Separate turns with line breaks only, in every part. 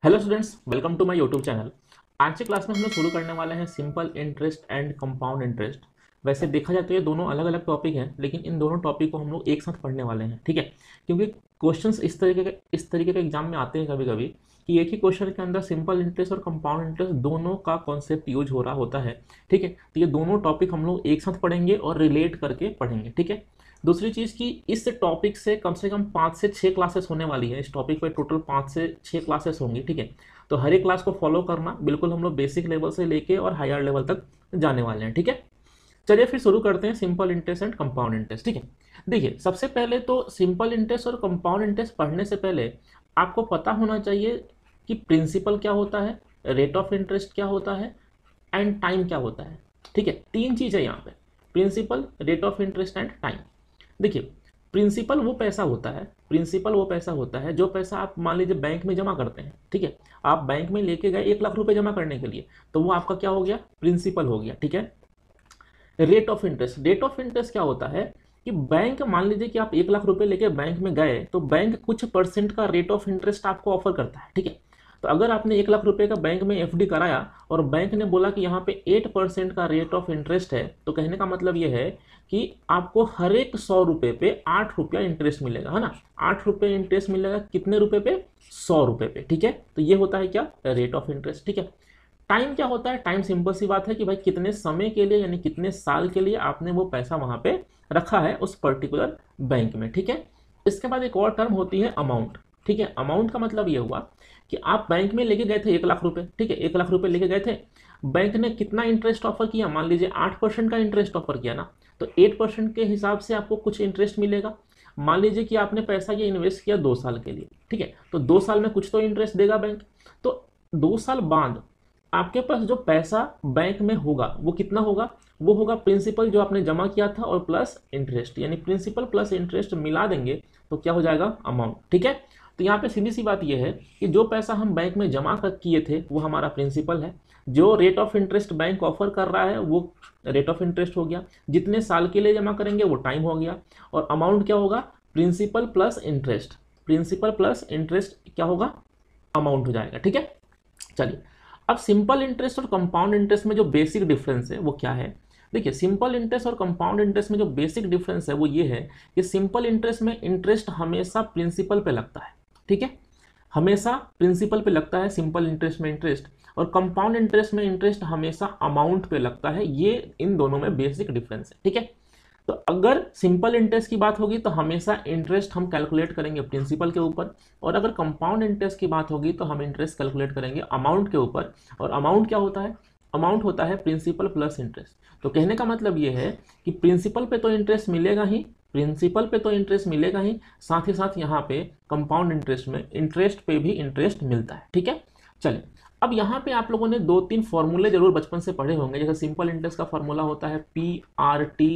Hello students, welcome to my YouTube channel. आज की class में हम लोग शुरू करने वाले हैं simple interest and compound interest. वैसे देखा जाए तो ये दोनों अलग अलग टॉपिक हैं, लेकिन इन दोनों टॉपिक को हम लोग एक साथ पढ़ने वाले हैं, ठीक है। क्योंकि क्वेश्चंस इस तरीके के एग्जाम में आते हैं कभी कभी कि एक ही क्वेश्चन के अंदर सिंपल इंटरेस्ट और कंपाउंड इंटरेस्ट दोनों का कॉन्सेप्ट यूज हो रहा होता है, ठीक है। तो ये दोनों टॉपिक हम लोग एक साथ पढ़ेंगे और रिलेट करके पढ़ेंगे, ठीक है। दूसरी चीज़ कि इस टॉपिक से कम 5 से 6 क्लासेस होने वाली है। इस टॉपिक पे टोटल 5 से 6 क्लासेस होंगी, ठीक है। तो हर एक क्लास को फॉलो करना, बिल्कुल हम लोग बेसिक लेवल से लेके और हायर लेवल तक जाने वाले हैं, ठीक है। चलिए फिर शुरू करते हैं simple interest and compound interest, ठीक है। देखिए, सबसे पहले तो सिंपल इंटरेस्ट और कंपाउंड इंटरेस्ट पढ़ने से पहले आपको पता होना चाहिए कि प्रिंसिपल क्या होता है, रेट ऑफ इंटरेस्ट क्या होता है एंड टाइम क्या होता है, ठीक है। तीन चीज़ है यहाँ पे, principal, rate of interest and time. देखिए, प्रिंसिपल वो पैसा होता है जो पैसा आप मान लीजिए बैंक में जमा करते हैं, ठीक है। आप बैंक में लेके गए 1 लाख रुपए जमा करने के लिए, तो वो आपका क्या हो गया, प्रिंसिपल हो गया, ठीक है। रेट ऑफ इंटरेस्ट क्या होता है कि बैंक, मान लीजिए कि आप 1 लाख रुपए लेके बैंक में गए, तो बैंक कुछ परसेंट का रेट ऑफ इंटरेस्ट आपको ऑफर करता है, ठीक है। तो अगर आपने 1 लाख रुपए का बैंक में एफडी कराया और बैंक ने बोला कि यहाँ पे 8% का रेट ऑफ इंटरेस्ट है, तो कहने का मतलब ये है कि आपको हर एक 100 रुपए पे 8 रुपया इंटरेस्ट मिलेगा, है ना। 8 रुपये इंटरेस्ट मिलेगा कितने रुपए पे, 100 रुपए पे, ठीक है। तो ये होता है क्या, रेट ऑफ इंटरेस्ट, ठीक है। टाइम क्या होता है, टाइम सिंपल सी बात है कि भाई कितने समय के लिए यानी कितने साल के लिए आपने वो पैसा वहां पे रखा है उस पर्टिकुलर बैंक में, ठीक है। इसके बाद एक और टर्म होती है अमाउंट, ठीक है। अमाउंट का मतलब ये हुआ कि आप बैंक में लेके गए थे 1 लाख रुपए, ठीक है। 1 लाख रुपए लेके गए थे, बैंक ने कितना इंटरेस्ट ऑफर किया, मान लीजिए 8% का इंटरेस्ट ऑफर किया ना, तो 8% के हिसाब से आपको कुछ इंटरेस्ट मिलेगा। मान लीजिए कि आपने पैसा ये इन्वेस्ट किया 2 साल के लिए, ठीक है। तो 2 साल में कुछ तो इंटरेस्ट देगा बैंक। तो 2 साल बाद आपके पास जो पैसा बैंक में होगा वो कितना होगा, वो होगा प्रिंसिपल जो आपने जमा किया था और प्लस इंटरेस्ट, यानी प्रिंसिपल प्लस इंटरेस्ट मिला देंगे तो क्या हो जाएगा, अमाउंट, ठीक है। तो यहाँ पे सीधी सी बात ये है कि जो पैसा हम बैंक में जमा कर किए थे वो हमारा प्रिंसिपल है, जो rate of interest bank offer कर रहा है वो रेट ऑफ इंटरेस्ट हो गया, जितने साल के लिए जमा करेंगे वो टाइम हो गया, और अमाउंट क्या होगा, principal plus interest, principal plus interest क्या होगा, अमाउंट हो जाएगा, ठीक है। चलिए, अब सिंपल इंटरेस्ट और कंपाउंड इंटरेस्ट में जो बेसिक डिफरेंस है वो क्या है। देखिए, सिंपल इंटरेस्ट और कंपाउंड इंटरेस्ट में जो बेसिक डिफरेंस है वो ये है कि सिंपल इंटरेस्ट में इंटरेस्ट हमेशा प्रिंसिपल पे लगता है, ठीक है। हमेशा प्रिंसिपल पे लगता है सिंपल इंटरेस्ट में इंटरेस्ट, और कंपाउंड इंटरेस्ट में इंटरेस्ट हमेशा अमाउंट पे लगता है। ये इन दोनों में बेसिक डिफरेंस है, ठीक है। तो अगर सिंपल इंटरेस्ट की बात होगी तो हमेशा इंटरेस्ट हम कैलकुलेट करेंगे प्रिंसिपल के ऊपर, और अगर कंपाउंड इंटरेस्ट की बात होगी तो हम इंटरेस्ट कैलकुलेट करेंगे अमाउंट के ऊपर। और अमाउंट क्या होता है, अमाउंट होता है प्रिंसिपल प्लस इंटरेस्ट। तो कहने का मतलब ये है कि प्रिंसिपल पे तो इंटरेस्ट मिलेगा ही, प्रिंसिपल पे तो इंटरेस्ट मिलेगा ही, साथ ही साथ यहाँ पे कंपाउंड इंटरेस्ट में इंटरेस्ट पे भी इंटरेस्ट मिलता है, ठीक है। चलिए, अब यहाँ पे आप लोगों ने 2-3 फॉर्मूले जरूर बचपन से पढ़े होंगे। जैसे सिंपल इंटरेस्ट का फॉर्मूला होता है PRT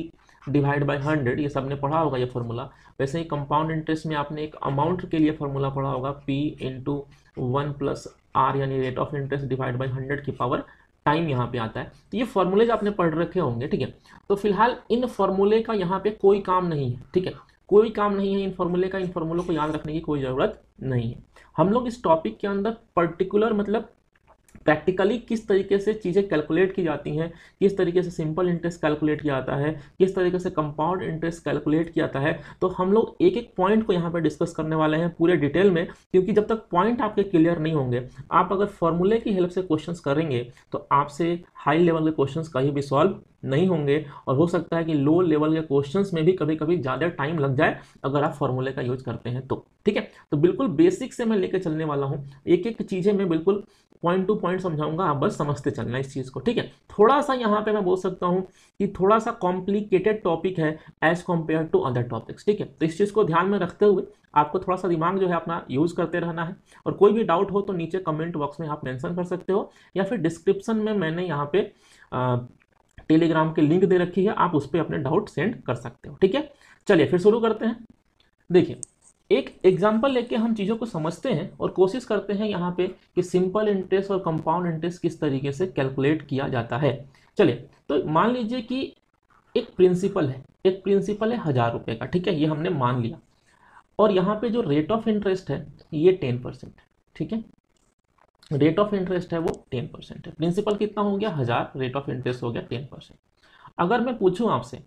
डिवाइड बाय 100, ये सबने पढ़ा होगा ये फॉर्मूला। वैसे ही कंपाउंड इंटरेस्ट में आपने एक अमाउंट के लिए फॉर्मूला पढ़ा होगा, P इंटू 1+R, यानी rate of interest divide by 100 की पावर टाइम यहाँ पे आता है। तो ये फॉर्मूले जो आपने पढ़ रखे होंगे, ठीक है। तो फिलहाल इन फॉर्मूले का यहाँ पे कोई काम नहीं है, ठीक है। कोई काम नहीं है इन फॉर्मूले का, इन फॉर्मूलों को याद रखने की कोई ज़रूरत नहीं है। हम लोग इस टॉपिक के अंदर पर्टिकुलर मतलब प्रैक्टिकली किस तरीके से चीज़ें कैलकुलेट की जाती हैं, किस तरीके से सिंपल इंटरेस्ट कैलकुलेट किया जाता है, किस तरीके से कंपाउंड इंटरेस्ट कैलकुलेट किया जाता है, तो हम लोग एक एक पॉइंट को यहाँ पर डिस्कस करने वाले हैं पूरे डिटेल में। क्योंकि जब तक पॉइंट आपके क्लियर नहीं होंगे, आप अगर फॉर्मूले की हेल्प से क्वेश्चंस करेंगे तो आपसे हाई लेवल के क्वेश्चंस कहीं भी सॉल्व नहीं होंगे, और हो सकता है कि लो लेवल के क्वेश्चंस में भी कभी कभी ज़्यादा टाइम लग जाए अगर आप फॉर्मूले का यूज करते हैं तो, ठीक है। तो बिल्कुल बेसिक से मैं लेकर चलने वाला हूँ, एक एक चीज़ें मैं बिल्कुल पॉइंट टू पॉइंट समझाऊंगा, आप बस समझते चलना इस चीज़ को, ठीक है। थोड़ा सा यहाँ पे मैं बोल सकता हूँ कि थोड़ा सा कॉम्प्लिकेटेड टॉपिक है as compare to other topics, ठीक है। तो इस चीज़ को ध्यान में रखते हुए आपको थोड़ा सा दिमाग जो है अपना यूज़ करते रहना है, और कोई भी डाउट हो तो नीचे कमेंट बॉक्स में आप मेंशन कर सकते हो, या फिर डिस्क्रिप्शन में मैंने यहाँ पे टेलीग्राम की लिंक दे रखी है, आप उस पर अपने डाउट सेंड कर सकते हो, ठीक है। चलिए फिर शुरू करते हैं। देखिए, एक एग्जाम्पल लेके हम चीज़ों को समझते हैं और कोशिश करते हैं यहाँ पे कि सिंपल इंटरेस्ट और कंपाउंड इंटरेस्ट किस तरीके से कैलकुलेट किया जाता है। चलिए, तो मान लीजिए कि एक प्रिंसिपल है, 1000 रुपये का, ठीक है, ये हमने मान लिया। और यहाँ पे जो रेट ऑफ इंटरेस्ट है ये 10%, ठीक है। रेट ऑफ इंटरेस्ट है वो 10% है। प्रिंसिपल कितना हो गया 1000, रेट ऑफ इंटरेस्ट हो गया 10%। अगर मैं पूछूं आपसे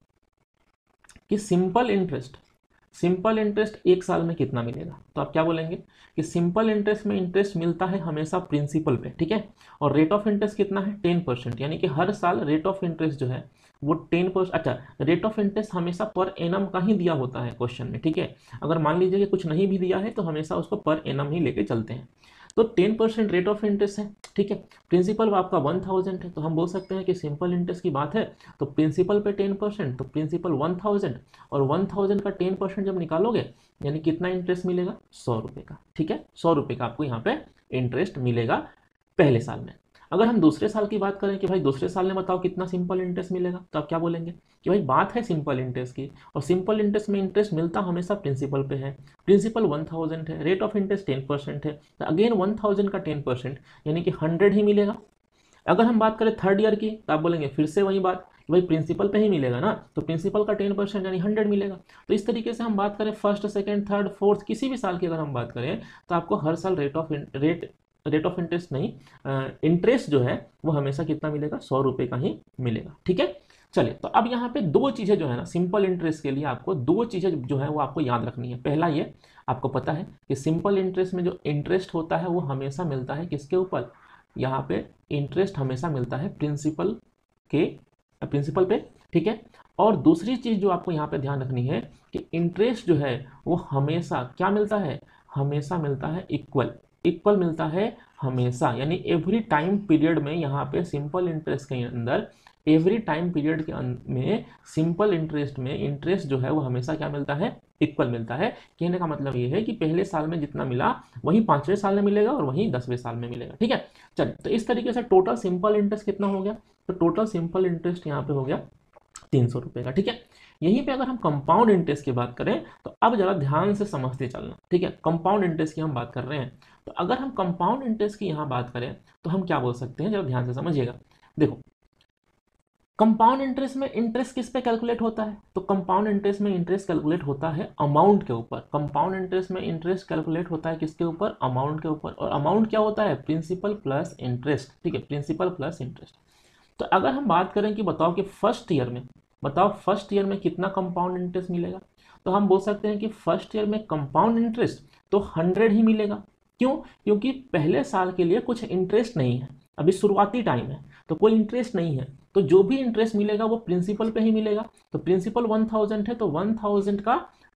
कि सिंपल इंटरेस्ट एक साल में कितना मिलेगा, तो आप क्या बोलेंगे कि सिंपल इंटरेस्ट में इंटरेस्ट मिलता है हमेशा प्रिंसिपल पे, ठीक है, और रेट ऑफ इंटरेस्ट कितना है 10%, यानी कि हर साल रेट ऑफ इंटरेस्ट जो है वो 10%। अच्छा, रेट ऑफ इंटरेस्ट हमेशा पर एनम का ही दिया होता है क्वेश्चन में, ठीक है, अगर मान लीजिए कि कुछ नहीं भी दिया है तो हमेशा उसको पर एनम ही लेके चलते हैं। तो 10% रेट ऑफ इंटरेस्ट है, ठीक है, प्रिंसिपल आपका 1000 है, तो हम बोल सकते हैं कि सिंपल इंटरेस्ट की बात है तो प्रिंसिपल पे 10%, तो प्रिंसिपल 1000, और 1000 का 10% जब निकालोगे यानी कितना इंटरेस्ट मिलेगा 100 रुपये का, ठीक है, 100 रुपये का आपको यहाँ पे इंटरेस्ट मिलेगा पहले साल में। अगर हम दूसरे साल की बात करें कि भाई दूसरे साल में बताओ कितना सिंपल इंटरेस्ट मिलेगा, तो आप क्या बोलेंगे कि भाई बात है सिंपल इंटरेस्ट की, और सिंपल इंटरेस्ट में इंटरेस्ट मिलता हमेशा प्रिंसिपल पे है, प्रिंसिपल 1000 है, रेट ऑफ इंटरेस्ट 10% है, तो अगेन 1000 का 10% यानी कि 100 ही मिलेगा। अगर हम बात करें थर्ड ईयर की तो आप बोलेंगे फिर से वही बात कि भाई प्रिंसिपल पे ही मिलेगा ना, तो प्रिंसिपल का 10% यानी 100 मिलेगा। तो इस तरीके से हम बात करें फर्स्ट सेकंड थर्ड फोर्थ किसी भी साल की अगर हम बात करें तो आपको हर साल रेट ऑफ इंटरेस्ट नहीं, इंटरेस्ट जो है वो हमेशा कितना मिलेगा 100 रुपये का ही मिलेगा, ठीक है। चलिए, तो अब यहाँ पे दो चीज़ें जो है ना सिंपल इंटरेस्ट के लिए आपको दो चीज़ें जो है वो आपको याद रखनी है। पहला ये आपको पता है कि सिंपल इंटरेस्ट में जो इंटरेस्ट होता है वो हमेशा मिलता है किसके ऊपर, यहाँ पे इंटरेस्ट हमेशा मिलता है प्रिंसिपल पे, ठीक है। और दूसरी चीज़ जो आपको यहाँ पे ध्यान रखनी है कि इंटरेस्ट जो है वो हमेशा क्या मिलता है, हमेशा मिलता है इक्वल मिलता है हमेशा, यानी एवरी टाइम पीरियड में यहाँ पे सिंपल इंटरेस्ट के अंदर एवरी टाइम पीरियड के में सिंपल इंटरेस्ट में इंटरेस्ट जो है वो हमेशा क्या मिलता है, इक्वल मिलता है। कहने का मतलब ये है कि पहले साल में जितना मिला वही 5वें साल में मिलेगा और वही 10वें साल में मिलेगा, ठीक है। चलिए, तो इस तरीके से टोटल सिंपल इंटरेस्ट कितना हो गया, तो टोटल सिंपल इंटरेस्ट यहाँ पे हो गया 300 रुपये का, ठीक है। यहीं पे अगर हम कंपाउंड इंटरेस्ट की बात करें तो अब जरा ध्यान से समझते चलना, ठीक है, कंपाउंड इंटरेस्ट की हम बात कर रहे हैं। तो अगर हम कंपाउंड इंटरेस्ट की यहाँ बात करें तो हम क्या बोल सकते हैं, जरा ध्यान से समझिएगा। देखो, कंपाउंड इंटरेस्ट में इंटरेस्ट किस पे कैलकुलेट होता है, तो कंपाउंड इंटरेस्ट में इंटरेस्ट कैलकुलेट होता है अमाउंट के ऊपर। कंपाउंड इंटरेस्ट में इंटरेस्ट कैलकुलेट होता है किसके ऊपर, अमाउंट के ऊपर, और अमाउंट क्या होता है, प्रिंसिपल प्लस इंटरेस्ट, ठीक है, प्रिंसिपल प्लस इंटरेस्ट। तो अगर हम बात करें कि बताओ कि फर्स्ट ईयर में कितना कंपाउंड इंटरेस्ट मिलेगा, तो हम बोल सकते हैं कि फर्स्ट ईयर में कंपाउंड इंटरेस्ट तो 100 ही मिलेगा। क्यों, क्योंकि पहले साल के लिए कुछ इंटरेस्ट नहीं है, अभी शुरुआती टाइम है तो कोई इंटरेस्ट नहीं है, तो जो भी इंटरेस्ट मिलेगा वो प्रिंसिपल पे ही मिलेगा। तो प्रिंसिपल 1000 है तो 1000 का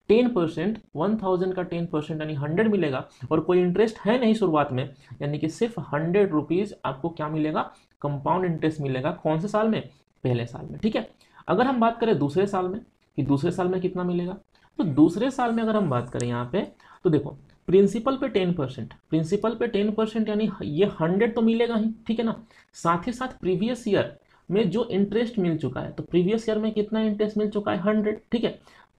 10%, 1000 का 10% यानी 100 मिलेगा, और कोई इंटरेस्ट है नहीं शुरुआत में, यानी कि सिर्फ 100 रुपीज़ आपको क्या मिलेगा, कंपाउंड इंटरेस्ट मिलेगा। कौन से साल में, पहले साल में, ठीक है। अगर हम बात करें दूसरे साल में कि दूसरे साल में कितना मिलेगा, तो दूसरे साल में अगर हम बात करें यहाँ पे तो देखो प्रिंसिपल पे 10% यानी ये 100 तो मिलेगा ही, ठीक है ना। साथ ही साथ प्रीवियस ईयर में जो इंटरेस्ट मिल चुका है, तो प्रीवियस ईयर में कितना इंटरेस्ट मिल चुका है 100, ठीक है,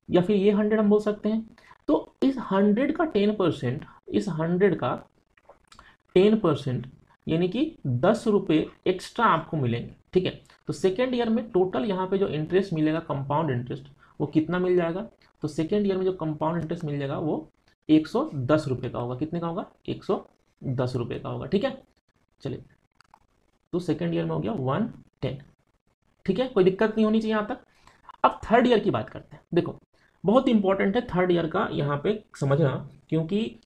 या फिर ये 100 हम बोल सकते हैं। तो इस 100 का 10%, इस 100 का 10% यानी कि 10 रुपये एक्स्ट्रा आपको मिलेंगे, ठीक है। तो सेकेंड ईयर में टोटल यहाँ पे जो इंटरेस्ट मिलेगा कंपाउंड इंटरेस्ट वो कितना मिल जाएगा, तो सेकेंड ईयर में जो कंपाउंड इंटरेस्ट मिल जाएगा वो 110 रुपये का होगा। कितने का होगा, 110 रुपये का होगा, ठीक है। चलिए, तो सेकेंड ईयर में हो गया 110, ठीक है, कोई दिक्कत नहीं होनी चाहिए यहाँ तक। अब थर्ड ईयर की बात करते हैं। देखो, बहुत इंपॉर्टेंट है थर्ड ईयर का यहाँ पे समझना, क्योंकि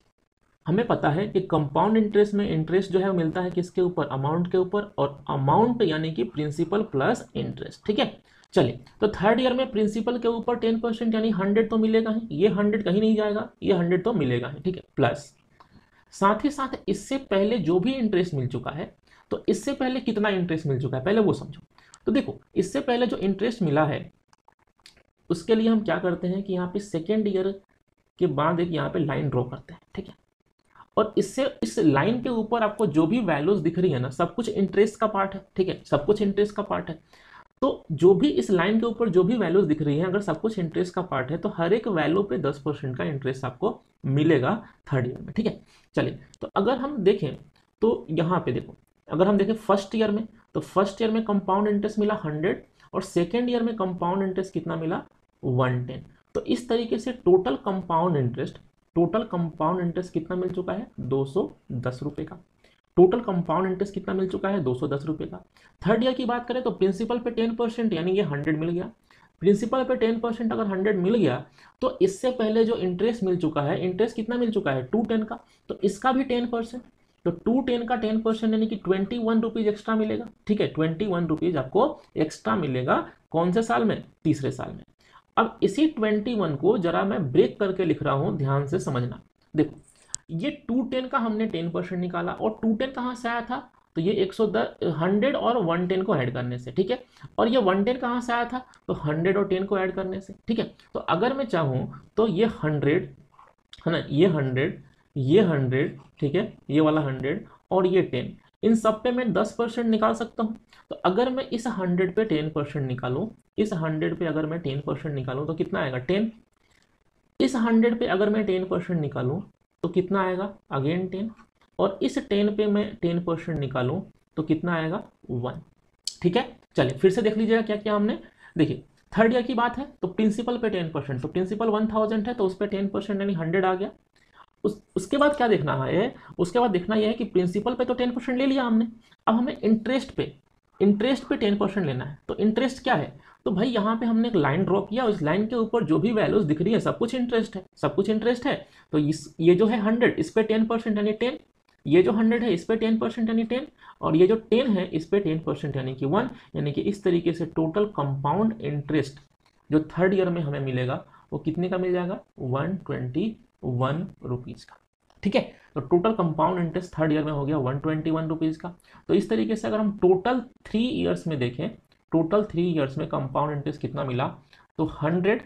हमें पता है कि कंपाउंड इंटरेस्ट में इंटरेस्ट जो है वो मिलता है किसके ऊपर, अमाउंट के ऊपर, और अमाउंट यानी कि प्रिंसिपल प्लस इंटरेस्ट, ठीक है। चलिए, तो थर्ड ईयर में प्रिंसिपल के ऊपर 10% यानी 100 तो मिलेगा ही, ये 100 कहीं नहीं जाएगा, ये 100 तो मिलेगा ही, ठीक है, प्लस साथ ही साथ इससे पहले जो भी इंटरेस्ट मिल चुका है, तो इससे पहले कितना इंटरेस्ट मिल चुका है पहले वो समझो। तो देखो, इससे पहले जो इंटरेस्ट मिला है उसके लिए हम क्या करते हैं कि यहाँ पे सेकेंड ईयर के बाद एक यहाँ पे लाइन ड्रॉ करते हैं, ठीक है, और इससे इस लाइन के ऊपर आपको जो भी वैल्यूज दिख रही है ना सब कुछ इंटरेस्ट का पार्ट है, ठीक है, सब कुछ इंटरेस्ट का पार्ट है। तो जो भी इस लाइन के ऊपर जो भी वैल्यूज दिख रही है अगर सब कुछ इंटरेस्ट का पार्ट है तो हर एक वैल्यू पे 10% का इंटरेस्ट आपको मिलेगा थर्ड ईयर में, ठीक है। चलिए, तो अगर हम देखें तो यहाँ पे देखो, अगर हम देखें फर्स्ट ईयर में, तो फर्स्ट ईयर में कंपाउंड इंटरेस्ट मिला 100 और सेकेंड ईयर में कंपाउंड इंटरेस्ट कितना मिला 110। तो इस तरीके से टोटल कंपाउंड इंटरेस्ट कितना मिल चुका है 210 रुपये का। टोटल कंपाउंड इंटरेस्ट कितना मिल चुका है, 210 रुपये का। थर्ड ईयर की बात करें तो प्रिंसिपल पे 10% यानी ये 100 मिल गया। प्रिंसिपल पे 10% अगर 100 मिल गया तो इससे पहले जो इंटरेस्ट मिल चुका है, इंटरेस्ट कितना मिल चुका है, 210 का, तो इसका भी 10%, तो 210 का 10% यानी कि 21 रुपीज एक्स्ट्रा मिलेगा। ठीक है, 21 रुपीज आपको एक्स्ट्रा मिलेगा। कौन से साल में, तीसरे साल में। अब इसी 21 को जरा मैं ब्रेक करके लिख रहा हूं, ध्यान से समझना। देखो ये 210 का हमने 10% निकाला, और 210 कहाँ से आया था, तो ये 100 और 110 को ऐड करने से। ठीक है, और ये 110 कहाँ से आया था, तो 100 और 10 को ऐड करने से। ठीक है, तो अगर मैं चाहूँ तो ये 100 है ना, ये 100, ये 100, ठीक है, ये वाला 100 और ये 10, इन सब पे मैं 10% निकाल सकता हूँ। तो अगर मैं इस 100 पे 10% निकालूं, इस 100 पे अगर मैं 10% निकालूं तो कितना आएगा, 10। इस 100 पे अगर मैं 10% निकालूं तो कितना आएगा, अगेन 10। और इस 10 पे मैं 10% निकालूं तो कितना आएगा, 1। ठीक है, चलिए फिर से देख लीजिएगा क्या क्या हमने। देखिए थर्ड ईयर की बात है तो प्रिंसिपल पे 10%, तो प्रिंसिपल 1000 है तो उस पर 10% यानी 100 आ गया। उसके बाद क्या देखना है, उसके बाद देखना यह है कि प्रिंसिपल पे तो 10% ले लिया हमने, अब हमें इंटरेस्ट पे 10% लेना है। तो इंटरेस्ट क्या है, तो भाई यहाँ पे हमने एक लाइन ड्रॉ किया, उस लाइन के ऊपर जो भी वैल्यूज दिख रही है सब कुछ इंटरेस्ट है, सब कुछ इंटरेस्ट है। तो ये जो है 100 इस पे 10% यानी 10, ये जो 100 है इस पे 10% यानी 10, और ये जो 10 है इस पे 10% यानी कि 1। यानी कि इस तरीके से टोटल कंपाउंड इंटरेस्ट जो थर्ड ईयर में हमें मिलेगा वो कितने का मिल जाएगा, 121 रुपीज़ का। ठीक है, तो total compound interest third year में हो गया 121 रुपीज़ का। तो इस तरीके से अगर हम टोटल 3 ईयर्स में देखें, टोटल 3 ईयर्स में कंपाउंड इंटरेस्ट कितना मिला, तो 100,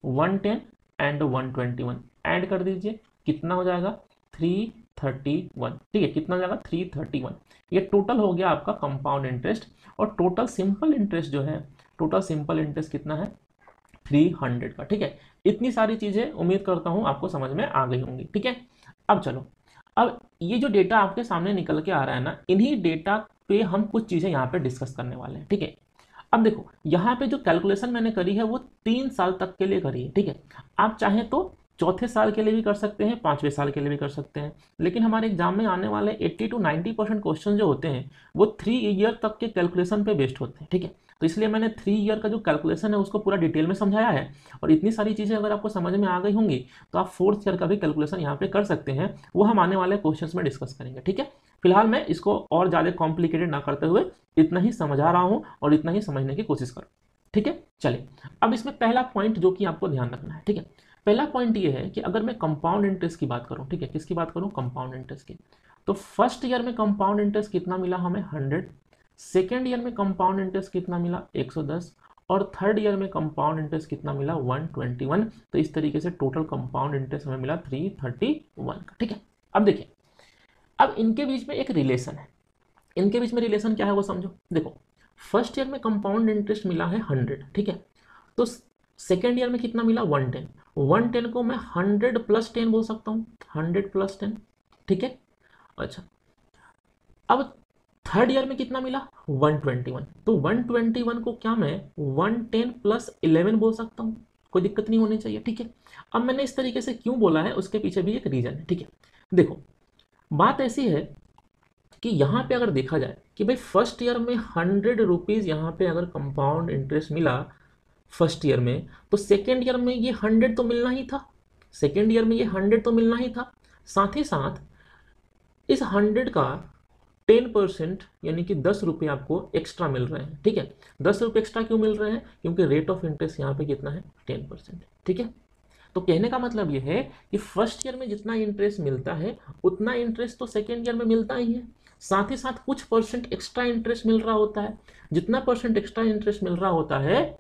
110 एंड 121 ऐड कर दीजिए, कितना हो जाएगा, 331। ठीक है, कितना हो जाएगा, 331। ये टोटल हो गया आपका कंपाउंड इंटरेस्ट। और टोटल सिंपल इंटरेस्ट जो है, टोटल सिंपल इंटरेस्ट कितना है, 300 का। ठीक है, इतनी सारी चीजें उम्मीद करता हूं आपको समझ में आ गई होंगी। ठीक है, अब चलो, अब ये जो डेटा आपके सामने निकल के आ रहा है ना, इन्हीं डेटा पे हम कुछ चीजें यहाँ पे डिस्कस करने वाले हैं। ठीक है, अब देखो यहाँ पे जो कैलकुलेशन मैंने करी है वो 3 साल तक के लिए करी है। ठीक है, आप चाहें तो चौथे साल के लिए भी कर सकते हैं, 5वें साल के लिए भी कर सकते हैं, लेकिन हमारे एग्जाम में आने वाले 80 to 90% क्वेश्चन जो होते हैं वो 3 ईयर तक के कैलकुलेशन पे बेस्ड होते हैं। ठीक है, तो इसलिए मैंने 3 ईयर का जो कैलकुलेशन है उसको पूरा डिटेल में समझाया है। और इतनी सारी चीज़ें अगर आपको समझ में आ गई होंगी तो आप 4th ईयर का भी कैलकुलेशन यहाँ पे कर सकते हैं, वो हम आने वाले क्वेश्चन में डिस्कस करेंगे। ठीक है, फिलहाल मैं इसको और ज़्यादा कॉम्प्लिकेटेड ना करते हुए इतना ही समझा रहा हूँ और इतना ही समझने की कोशिश करूँ। ठीक है, चलिए अब इसमें पहला पॉइंट जो कि आपको ध्यान रखना है। ठीक है, पहला पॉइंट ये है कि अगर मैं कंपाउंड इंटरेस्ट की बात करूं, ठीक है, किसकी बात करूं, कंपाउंड इंटरेस्ट की, तो फर्स्ट ईयर में कंपाउंड इंटरेस्ट कितना मिला हमें, 100। सेकेंड ईयर में कंपाउंड इंटरेस्ट कितना मिला, 110। और थर्ड ईयर में कंपाउंड इंटरेस्ट कितना मिला, 121। तो इस तरीके से टोटल कंपाउंड इंटरेस्ट हमें मिला 331 का। ठीक है, अब देखिए, अब इनके बीच में एक रिलेशन है, इनके बीच में रिलेशन क्या है वो समझो। देखो फर्स्ट ईयर में कंपाउंड इंटरेस्ट मिला है 100, ठीक है, तो सेकेंड ईयर में कितना मिला, 110। 110 को मैं 100 + 10 बोल सकता हूँ, 100 + 10। ठीक है, अच्छा, अब थर्ड ईयर में कितना मिला, 121। तो 121 को क्या मैं 110 + 11 बोल सकता हूँ, कोई दिक्कत नहीं होनी चाहिए। ठीक है, अब मैंने इस तरीके से क्यों बोला है उसके पीछे भी एक रीजन है। ठीक है, देखो बात ऐसी है कि यहाँ पे अगर देखा जाए कि भाई फर्स्ट ईयर में 100 रुपीज़ यहाँ पे अगर कंपाउंड इंटरेस्ट मिला फर्स्ट ईयर में, तो सेकेंड ईयर में ये 100 तो मिलना ही था, सेकेंड ईयर में ये 100 तो मिलना ही था। साथ ही साथ इस 100 का 10% यानी कि 10 रुपये आपको एक्स्ट्रा मिल रहे हैं। ठीक है, 10 रुपये एक्स्ट्रा क्यों मिल रहे हैं, क्योंकि रेट ऑफ इंटरेस्ट यहाँ पे कितना है, 10%। ठीक है, तो कहने का मतलब ये है कि फर्स्ट ईयर में जितना इंटरेस्ट मिलता है उतना इंटरेस्ट तो सेकेंड ईयर में मिलता ही है, साथ ही साथ कुछ परसेंट एक्स्ट्रा इंटरेस्ट मिल रहा होता है। जितना परसेंट एक्स्ट्रा इंटरेस्ट मिल रहा होता है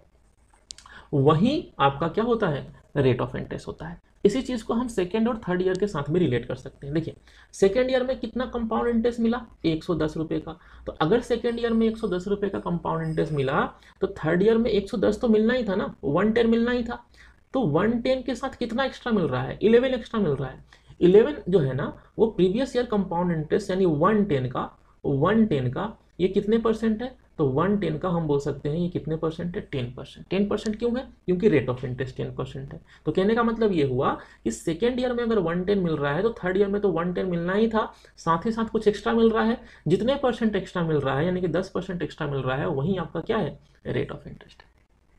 वही आपका क्या होता है, रेट ऑफ इंटरेस्ट होता है। इसी चीज को हम सेकेंड और थर्ड ईयर के साथ में रिलेट कर सकते हैं। देखिए सेकेंड ईयर में कितना कंपाउंड इंटरेस्ट मिला, 110 रुपये का। तो अगर सेकेंड ईयर में 110 रुपये का कंपाउंड इंटरेस्ट मिला तो थर्ड ईयर में 110 तो मिलना ही था ना, 110 मिलना ही था। तो 110 के साथ कितना एक्स्ट्रा मिल रहा है, 11 एक्स्ट्रा मिल रहा है। 11 जो है ना वो प्रीवियस ईयर कंपाउंड इंटरेस्ट यानी 110 का ये कितने परसेंट है, तो 110 का हम बोल सकते हैं ये कितने परसेंट है, 10%। 10% क्यों है, क्योंकि रेट ऑफ इंटरेस्ट 10% है। तो कहने का मतलब ये हुआ कि सेकेंड ईयर में अगर 110 मिल रहा है तो थर्ड ईयर में तो 110 मिलना ही था, साथ ही साथ कुछ एक्स्ट्रा मिल रहा है। जितने परसेंट एक्स्ट्रा मिल रहा है यानी कि 10% एक्स्ट्रा मिल रहा है, वही आपका क्या है, रेट ऑफ इंटरेस्ट है।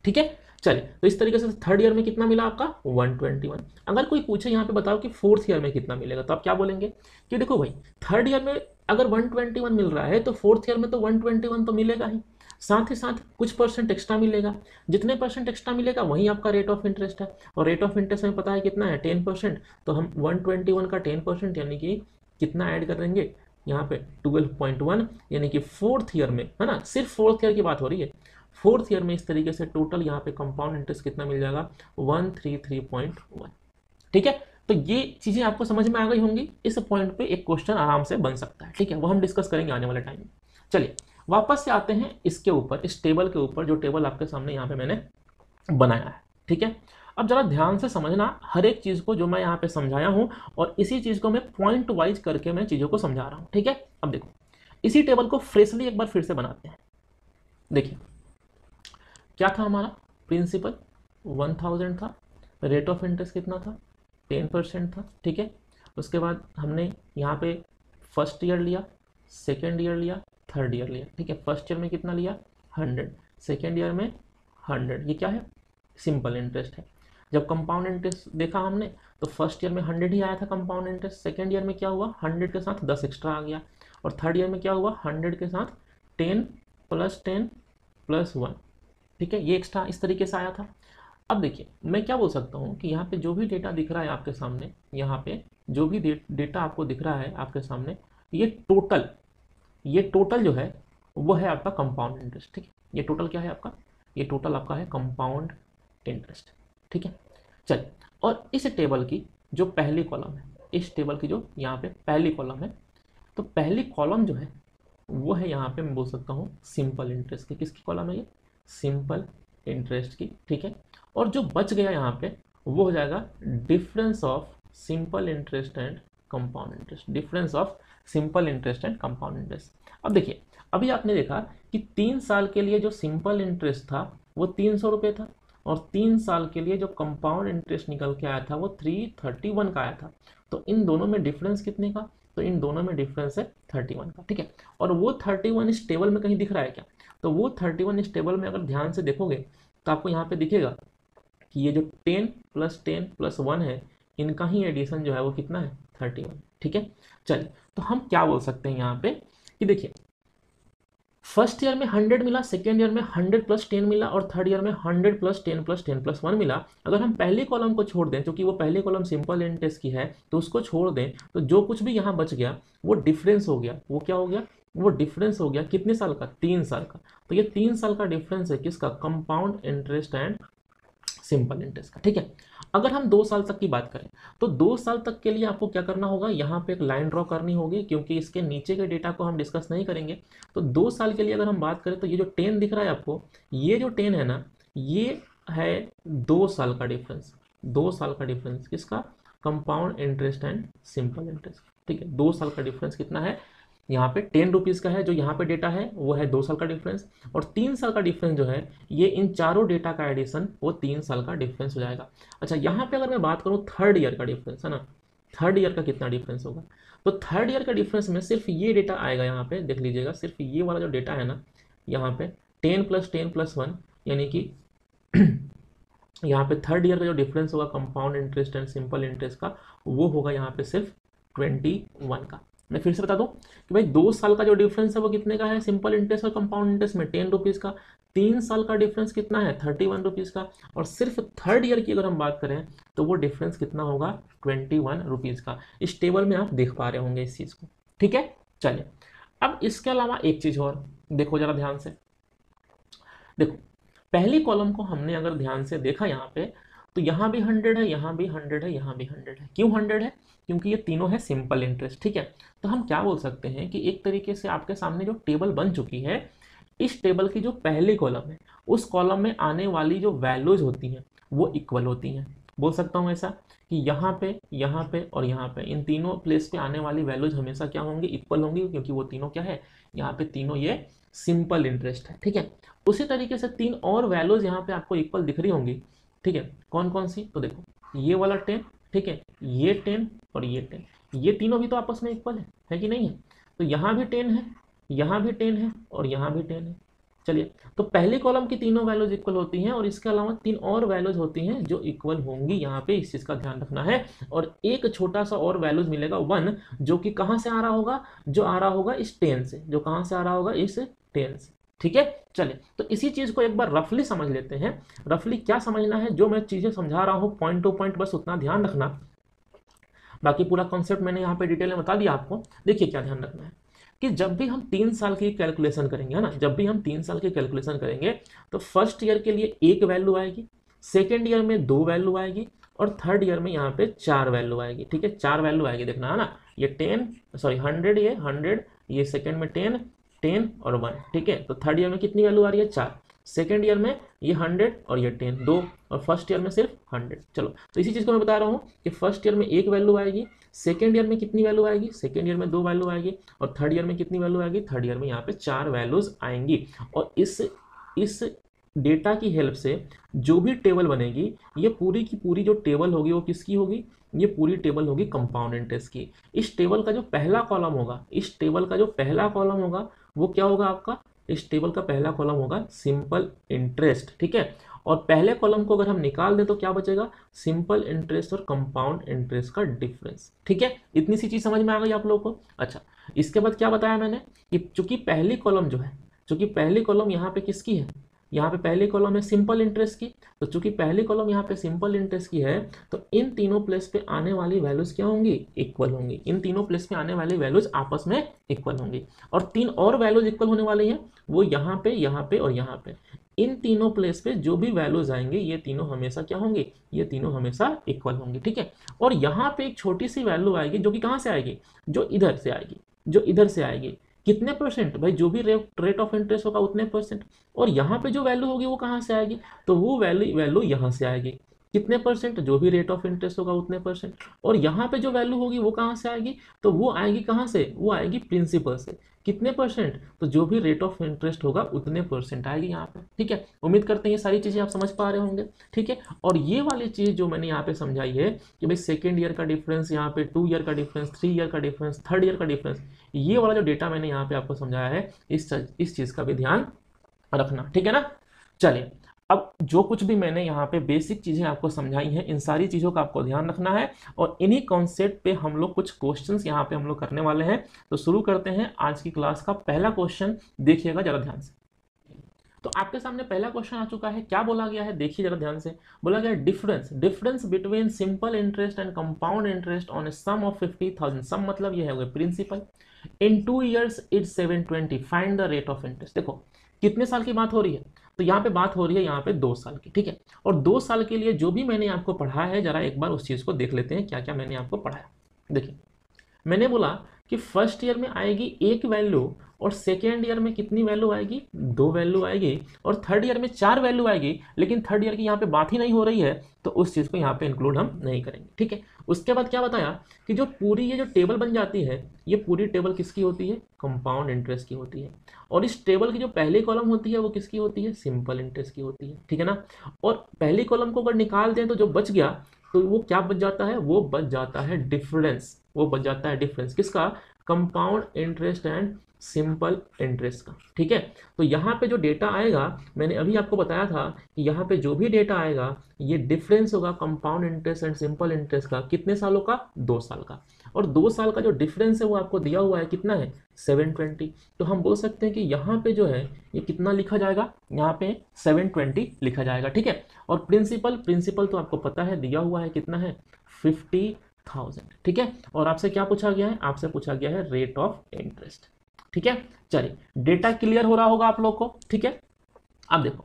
ठीक है, चलिए तो इस तरीके से थर्ड ईयर में कितना मिला आपका 121। अगर कोई पूछे यहाँ पे बताओ कि फोर्थ ईयर में कितना मिलेगा, तो आप क्या बोलेंगे कि देखो भाई थर्ड ईयर में अगर 121 मिल रहा है तो फोर्थ ईयर में तो 121 तो मिलेगा ही, साथ ही साथ कुछ परसेंट एक्स्ट्रा मिलेगा। जितने परसेंट एक्स्ट्रा मिलेगा वही आपका रेट ऑफ इंटरेस्ट है, और रेट ऑफ इंटरेस्ट में पता है कितना है 10%। तो हम 121 का 10% यानी कि कितना ऐड कर देंगे यहाँ पे 12.1, यानी कि फोर्थ ईयर में, है ना, सिर्फ फोर्थ ईयर की बात हो रही है। फोर्थ ईयर में इस तरीके से टोटल यहाँ पे कंपाउंड इंटरेस्ट कितना मिल जाएगा 133.1। ठीक है, तो ये चीजें आपको समझ में आ गई होंगी। इस पॉइंट पे एक क्वेश्चन आराम से बन सकता है, ठीक है, वो हम डिस्कस करेंगे आने वाले टाइम में। चलिए वापस से आते हैं इसके ऊपर, इस टेबल के ऊपर, जो टेबल आपके सामने यहाँ पे मैंने बनाया है। ठीक है, अब जरा ध्यान से समझना हर एक चीज को जो मैं यहाँ पे समझाया हूँ, और इसी चीज को मैं पॉइंट वाइज करके मैं चीजों को समझा रहा हूँ। ठीक है, अब देखो इसी टेबल को फ्रेशली एक बार फिर से बनाते हैं। देखिए क्या था हमारा प्रिंसिपल 1000 था, रेट ऑफ इंटरेस्ट कितना था 10% था। ठीक है, उसके बाद हमने यहाँ पे फर्स्ट ईयर लिया, सेकेंड ईयर लिया, थर्ड ईयर लिया। ठीक है, फर्स्ट ईयर में कितना लिया 100, सेकेंड ईयर में 100, ये क्या है सिंपल इंटरेस्ट है। जब कंपाउंड इंटरेस्ट देखा हमने तो फर्स्ट ईयर में 100 ही आया था कंपाउंड इंटरेस्ट, सेकेंड ईयर में क्या हुआ 100 के साथ 10 एक्स्ट्रा आ गया, और थर्ड ईयर में क्या हुआ 100 के साथ 10 + 10 + 1। ठीक है, ये एक्स्ट्रा इस तरीके से आया था। अब देखिए मैं क्या बोल सकता हूँ कि यहाँ पे जो भी डेटा दिख रहा है आपके सामने, यहाँ पे जो भी डेटा आपको दिख रहा है आपके सामने, ये टोटल जो है वो है आपका कंपाउंड इंटरेस्ट। ठीक है, ये टोटल क्या है आपका, ये टोटल आपका है कंपाउंड इंटरेस्ट। ठीक है, चलिए, और इस टेबल की जो पहली कॉलम है, इस टेबल की जो यहाँ पे पहली कॉलम है, तो पहली कॉलम जो है वो है यहाँ पे मैं बोल सकता हूँ सिंपल इंटरेस्ट की। किसकी कॉलम है ये, सिंपल इंटरेस्ट की। ठीक है, और जो बच गया यहाँ पे वो हो जाएगा difference of simple interest and compound interest, difference of simple interest and compound interest. अब देखिए अभी आपने देखा कि 3 साल के लिए जो सिंपल इंटरेस्ट था वो 300 रुपये था, और 3 साल के लिए जो कंपाउंड इंटरेस्ट निकल के आया था वो 331 का आया था। तो इन दोनों में डिफरेंस कितने का, तो इन दोनों में डिफरेंस है 31 का। ठीक है, और वो 31 इस टेबल में कहीं दिख रहा है क्या, तो वो 31 इस टेबल में अगर ध्यान से देखोगे तो आपको यहाँ पे दिखेगा कि ये जो 10 + 10 + 1 है, इनका ही एडिशन जो है वो कितना है 31। ठीक है, चलिए तो हम क्या बोल सकते हैं यहाँ पे कि देखिए फर्स्ट ईयर में 100 मिला, सेकेंड ईयर में 100 + 10 मिला, और थर्ड ईयर में 100 + 10 + 10 + 1 मिला। अगर हम पहली कॉलम को छोड़ दें, क्योंकि वो पहली कॉलम सिंपल इंटरेस्ट की है, तो उसको छोड़ दें तो जो कुछ भी यहाँ बच गया वो डिफरेंस हो गया। वो क्या हो गया, वो डिफरेंस हो गया कितने साल का, 3 साल का। तो ये 3 साल का डिफरेंस है किसका, compound interest and simple interest का। ठीक है, अगर हम 2 साल तक की बात करें तो 2 साल तक के लिए आपको क्या करना होगा, यहाँ पे एक लाइन ड्रॉ करनी होगी, क्योंकि इसके नीचे के डेटा को हम डिस्कस नहीं करेंगे। तो 2 साल के लिए अगर हम बात करें तो ये जो 10 दिख रहा है आपको, ये जो 10 है ना, ये है 2 साल का डिफरेंस। 2 साल का डिफरेंस किसका, compound interest and simple interest. ठीक है, 2 साल का डिफरेंस कितना है, यहाँ पे 10 रुपीज़ का है, जो यहाँ पे डेटा है वो है 2 साल का डिफरेंस, और 3 साल का डिफरेंस जो है ये इन चारों डेटा का एडिशन वो 3 साल का डिफरेंस हो जाएगा। अच्छा, यहाँ पे अगर मैं बात करूँ थर्ड ईयर का डिफरेंस, है ना, थर्ड ईयर का कितना डिफरेंस होगा, तो थर्ड ईयर का डिफरेंस में सिर्फ ये डेटा आएगा। यहाँ पे देख लीजिएगा, सिर्फ ये वाला जो डेटा है ना, यहाँ पे 10 + 10 + 1, यानी कि यहाँ पे थर्ड ईयर का जो डिफरेंस होगा compound interest and simple interest का, वो होगा यहाँ पे सिर्फ 21 का। मैं फिर से बता दूं कि भाई 2 साल का जो डिफरेंस है वो कितने का है, सिंपल इंटरेस्ट और कंपाउंड इंटरेस्ट में 10 रुपीज़ का। 3 साल का डिफरेंस कितना है 31 रुपीज़ का, और सिर्फ थर्ड ईयर की अगर हम बात करें तो वो डिफरेंस कितना होगा 21 रुपीज़ का। इस टेबल में आप देख पा रहे होंगे इस चीज़ को। ठीक है, चलिए अब इसके अलावा एक चीज़ और देखो जरा ध्यान से। देखो पहली कॉलम को हमने अगर ध्यान से देखा यहाँ पे, तो यहाँ भी 100 है, यहाँ भी 100 है, यहाँ भी 100 है। क्यों 100 है, क्योंकि ये तीनों है सिंपल इंटरेस्ट। ठीक है, तो हम क्या बोल सकते हैं कि एक तरीके से आपके सामने जो टेबल बन चुकी है, इस टेबल की जो पहली कॉलम है उस कॉलम में आने वाली जो वैल्यूज होती हैं वो इक्वल होती हैं। बोल सकता हूँ ऐसा कि यहाँ पे और यहाँ पे इन तीनों प्लेस पे आने वाली वैल्यूज हमेशा क्या होंगी, इक्वल होंगी, क्योंकि वो तीनों क्या है, यहाँ पे तीनों ये सिंपल इंटरेस्ट है। ठीक है, उसी तरीके से तीन और वैल्यूज यहाँ पे आपको इक्वल दिख रही होंगी। ठीक है, कौन कौन सी, तो देखो ये वाला 10, ठीक है, ये 10 और ये 10, ये तीनों भी तो आपस में इक्वल है कि नहीं है। तो यहाँ भी 10 है, यहाँ भी 10 है और यहाँ भी 10 है। चलिए, तो पहले कॉलम की तीनों वैल्यूज इक्वल होती हैं और इसके अलावा तीन और वैल्यूज होती हैं जो इक्वल होंगी, यहाँ पे इस चीज़ का ध्यान रखना है। और एक छोटा सा और वैल्यूज मिलेगा 1, जो कि कहाँ से आ रहा होगा, जो आ रहा होगा इस 10 से, जो कहाँ से आ रहा होगा, इस 10 से। ठीक है, चलिए, तो इसी चीज़ को एक बार रफली समझ लेते हैं। रफली क्या समझना है, जो मैं चीज़ें समझा रहा हूँ पॉइंट टू पॉइंट बस उतना ध्यान रखना, बाकी पूरा कॉन्सेप्ट मैंने यहाँ पे डिटेल में बता दिया आपको। देखिए क्या ध्यान रखना है कि जब भी हम 3 साल की कैलकुलेशन करेंगे, है ना, जब भी हम 3 साल की कैलकुलेशन करेंगे तो फर्स्ट ईयर के लिए एक वैल्यू आएगी, सेकेंड ईयर में 2 वैल्यू आएगी और थर्ड ईयर में यहाँ पे 4 वैल्यू आएगी। ठीक है, 4 वैल्यू आएगी, देखना है ना, ये 100, ये 100, ये सेकेंड में 10, 10 और 1। ठीक है, तो थर्ड ईयर में कितनी वैल्यू आ रही है, 4, सेकेंड ईयर में ये 100 और ये 10, 2, और फर्स्ट ईयर में सिर्फ 100। चलो, तो इसी चीज़ को मैं बता रहा हूँ कि फर्स्ट ईयर में एक वैल्यू आएगी, सेकेंड ईयर में कितनी वैल्यू आएगी, सेकेंड ईयर में 2 वैल्यू आएगी और थर्ड ईयर में कितनी वैल्यू आएगी, थर्ड ईयर में यहाँ पे 4 वैल्यूज आएंगी। और इस डेटा की हेल्प से जो भी टेबल बनेगी, ये पूरी की पूरी जो टेबल होगी वो किसकी होगी, ये पूरी टेबल होगी कंपाउंड इंटरेस्ट की। इस टेबल का जो पहला कॉलम होगा, इस टेबल का जो पहला कॉलम होगा वो क्या होगा आपका, इस टेबल का पहला कॉलम होगा सिंपल इंटरेस्ट। ठीक है, और पहले कॉलम को अगर हम निकाल दें तो क्या बचेगा, सिंपल इंटरेस्ट और कंपाउंड इंटरेस्ट का डिफरेंस। ठीक है, इतनी सी चीज समझ में आ गई आप लोगों को। अच्छा, इसके बाद क्या बताया मैंने कि चूंकि पहली कॉलम जो है, चूंकि पहली कॉलम यहाँ पे किसकी है, यहाँ पे पहली कॉलम है सिंपल इंटरेस्ट की, तो चूंकि पहली कॉलम यहाँ पे सिंपल इंटरेस्ट की है तो इन तीनों प्लेस पे आने वाली वैल्यूज क्या होंगी, इक्वल होंगी। इन तीनों प्लेस पे आने वाली वैल्यूज आपस में इक्वल होंगी और तीन और वैल्यूज इक्वल होने वाली हैं, वो यहाँ पे और यहाँ पे। इन तीनों प्लेस पे जो भी वैल्यूज आएंगे ये तीनों हमेशा क्या होंगे, ये तीनों हमेशा इक्वल होंगे। ठीक है, और यहाँ पे एक छोटी सी वैल्यू आएगी जो कि कहाँ से आएगी, जो इधर से आएगी, जो इधर से आएगी। कितने परसेंट, भाई जो भी रेट ऑफ इंटरेस्ट होगा उतने परसेंट। और यहाँ पे जो वैल्यू होगी वो कहाँ से आएगी, तो वो वैल्यू यहाँ से आएगी। कितने परसेंट, जो भी रेट ऑफ इंटरेस्ट होगा उतने परसेंट। और यहाँ पे जो वैल्यू होगी वो कहाँ से आएगी, तो वो आएगी कहाँ से, वो आएगी प्रिंसिपल से। कितने परसेंट, तो जो भी रेट ऑफ इंटरेस्ट होगा उतने परसेंट आएगी यहाँ पे। ठीक है, उम्मीद करते हैं ये सारी चीज़ें आप समझ पा रहे होंगे। ठीक है, और ये वाली चीज़ जो मैंने यहाँ पे समझाई है कि भाई सेकेंड ईयर का डिफरेंस, यहाँ पे 2 ईयर का डिफरेंस, 3 ईयर का डिफरेंस, थर्ड ईयर का डिफरेंस, ये वाला जो डेटा मैंने यहाँ पे आपको समझाया है, इस चीज़ का भी ध्यान रखना। ठीक है ना, चलिए, अब जो कुछ भी मैंने यहाँ पे बेसिक चीज़ें आपको समझाई हैं, इन सारी चीज़ों का आपको ध्यान रखना है और इन्हीं कॉन्सेप्ट पे हम लोग कुछ क्वेश्चंस यहाँ पे हम लोग करने वाले हैं। तो शुरू करते हैं आज की क्लास का पहला क्वेश्चन, देखिएगा जरा ध्यान से। तो आपके सामने पहला क्वेश्चन आ चुका है, क्या बोला गया है, देखिए जरा ध्यान से। बोला गया difference between simple interest and compound interest on a sum of 50,000। Sum मतलब ये है principal, in 2 years it's 720, find the rate of interest. देखो कितने साल की बात हो रही है, तो यहाँ पे बात हो रही है यहाँ पे 2 साल की। ठीक है, और 2 साल के लिए जो भी मैंने आपको पढ़ाया है, जरा एक बार उस चीज़ को देख लेते हैं क्या क्या मैंने आपको पढ़ाया। देखिए, मैंने बोला कि फर्स्ट ईयर में आएगी एक वैल्यू और सेकेंड ईयर में कितनी वैल्यू आएगी, 2 वैल्यू आएगी और थर्ड ईयर में 4 वैल्यू आएगी, लेकिन थर्ड ईयर की यहाँ पे बात ही नहीं हो रही है तो उस चीज़ को यहाँ पे इंक्लूड हम नहीं करेंगे। ठीक है, उसके बाद क्या बताया कि जो पूरी ये जो टेबल बन जाती है, ये पूरी टेबल किसकी होती है, कंपाउंड इंटरेस्ट की होती है। और इस टेबल की जो पहली कॉलम होती है वो किसकी होती है, सिंपल इंटरेस्ट की होती है। ठीक है ना, और पहली कॉलम को अगर निकाल दें तो जो बच गया तो वो क्या बच जाता है, वो बच जाता है डिफरेंस। वो बच जाता है डिफरेंस किसका, compound interest and simple interest का। ठीक है, तो यहाँ पे जो डेटा आएगा, मैंने अभी आपको बताया था कि यहाँ पे जो भी डेटा आएगा ये डिफरेंस होगा compound interest and simple interest का। कितने सालों का, 2 साल का। और 2 साल का जो डिफरेंस है वो आपको दिया हुआ है, कितना है, 720। तो हम बोल सकते हैं कि यहाँ पे जो है ये कितना लिखा जाएगा, यहाँ पे 720 लिखा जाएगा। ठीक है, और प्रिंसिपल तो आपको पता है दिया हुआ है, कितना है, 50,000। ठीक है, और आपसे क्या पूछा गया है, आपसे पूछा गया है रेट ऑफ इंटरेस्ट। ठीक है, चलिए, डेटा क्लियर हो रहा होगा आप लोग को। ठीक है, अब देखो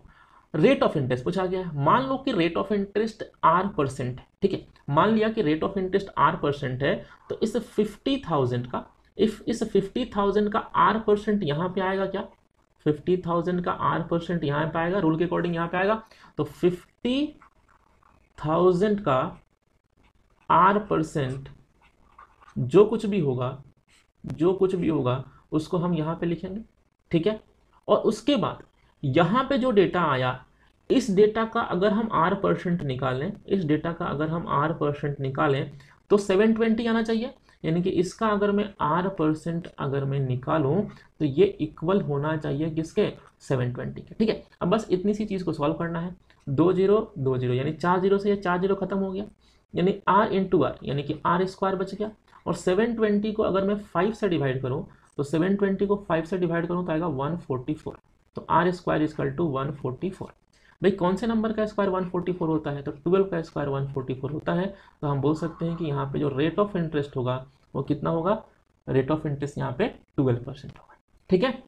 रेट ऑफ इंटरेस्ट पूछा गया है। मान लो कि रेट ऑफ इंटरेस्ट R% है। ठीक है, मान लिया कि रेट ऑफ इंटरेस्ट R% है, तो इस 50,000 का, इस 50,000 का R% यहाँ पे आएगा क्या, 50,000 का R% यहाँ पे आएगा, रूल के अकॉर्डिंग यहाँ पे आएगा। तो 50 1000 का R%, जो कुछ भी होगा उसको हम यहाँ पे लिखेंगे, ठीक है। और उसके बाद यहाँ पे जो डेटा आया, इस डेटा का अगर हम R% निकालें, तो 720 आना चाहिए। यानी कि इसका अगर मैं R% अगर मैं निकालूं तो ये इक्वल होना चाहिए किसके, 720 के, ठीक है। अब बस इतनी सी चीज को सॉल्व करना है। 2 0 यानी 4 0 से ये 4 0 खत्म हो गया, यानी R इंटू आर यानी कि R² बच गया। और 720 को अगर मैं 5 से डिवाइड करूं, तो 720 को 5 से डिवाइड करूं तो आएगा 144। तो R² इक्वल टू 144। भाई कौन से नंबर का स्क्वायर 144 होता है, तो 12 का स्क्वायर 144 होता है। तो हम बोल सकते हैं कि यहाँ पे जो रेट ऑफ इंटरेस्ट होगा वो कितना होगा, रेट ऑफ इंटरेस्ट यहाँ पे 12% होगा, ठीक है।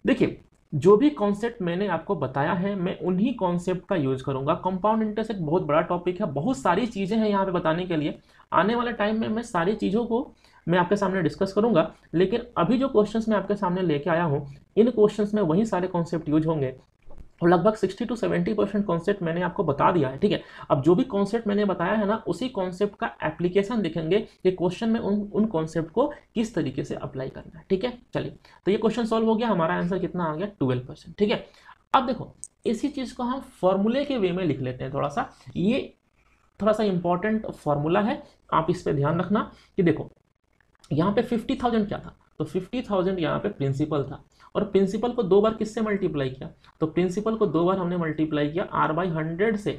देखिए जो भी कॉन्सेप्ट मैंने आपको बताया है मैं उन्हीं कॉन्सेप्ट का यूज करूंगा। कंपाउंड इंटरेस्ट एक बहुत बड़ा टॉपिक है, बहुत सारी चीजें हैं यहाँ पे बताने के लिए। आने वाले टाइम में मैं सारी चीजों को मैं आपके सामने डिस्कस करूंगा, लेकिन अभी जो क्वेश्चंस मैं आपके सामने लेके आया हूँ, इन क्वेश्चंस में वही सारे कॉन्सेप्ट यूज होंगे। और लगभग 60 to 70% कॉन्सेप्ट मैंने आपको बता दिया है, ठीक है। अब जो भी कॉन्सेप्ट मैंने बताया है ना, उसी कॉन्सेप्ट का एप्लीकेशन देखेंगे कि क्वेश्चन में उन कॉन्सेप्ट को किस तरीके से अप्लाई करना है, ठीक है। चलिए, तो ये क्वेश्चन सॉल्व हो गया, हमारा आंसर कितना आ गया, 12%, ठीक है। अब देखो इसी चीज को हम फॉर्मूले के वे में लिख लेते हैं। ये थोड़ा सा इंपॉर्टेंट फॉर्मूला है, आप इस पर ध्यान रखना कि देखो यहाँ पे 50,000 क्या था, तो 50,000 यहाँ पे प्रिंसिपल था। और प्रिंसिपल को 2 बार किससे मल्टीप्लाई किया, तो प्रिंसिपल को 2 बार हमने मल्टीप्लाई किया R/100 से,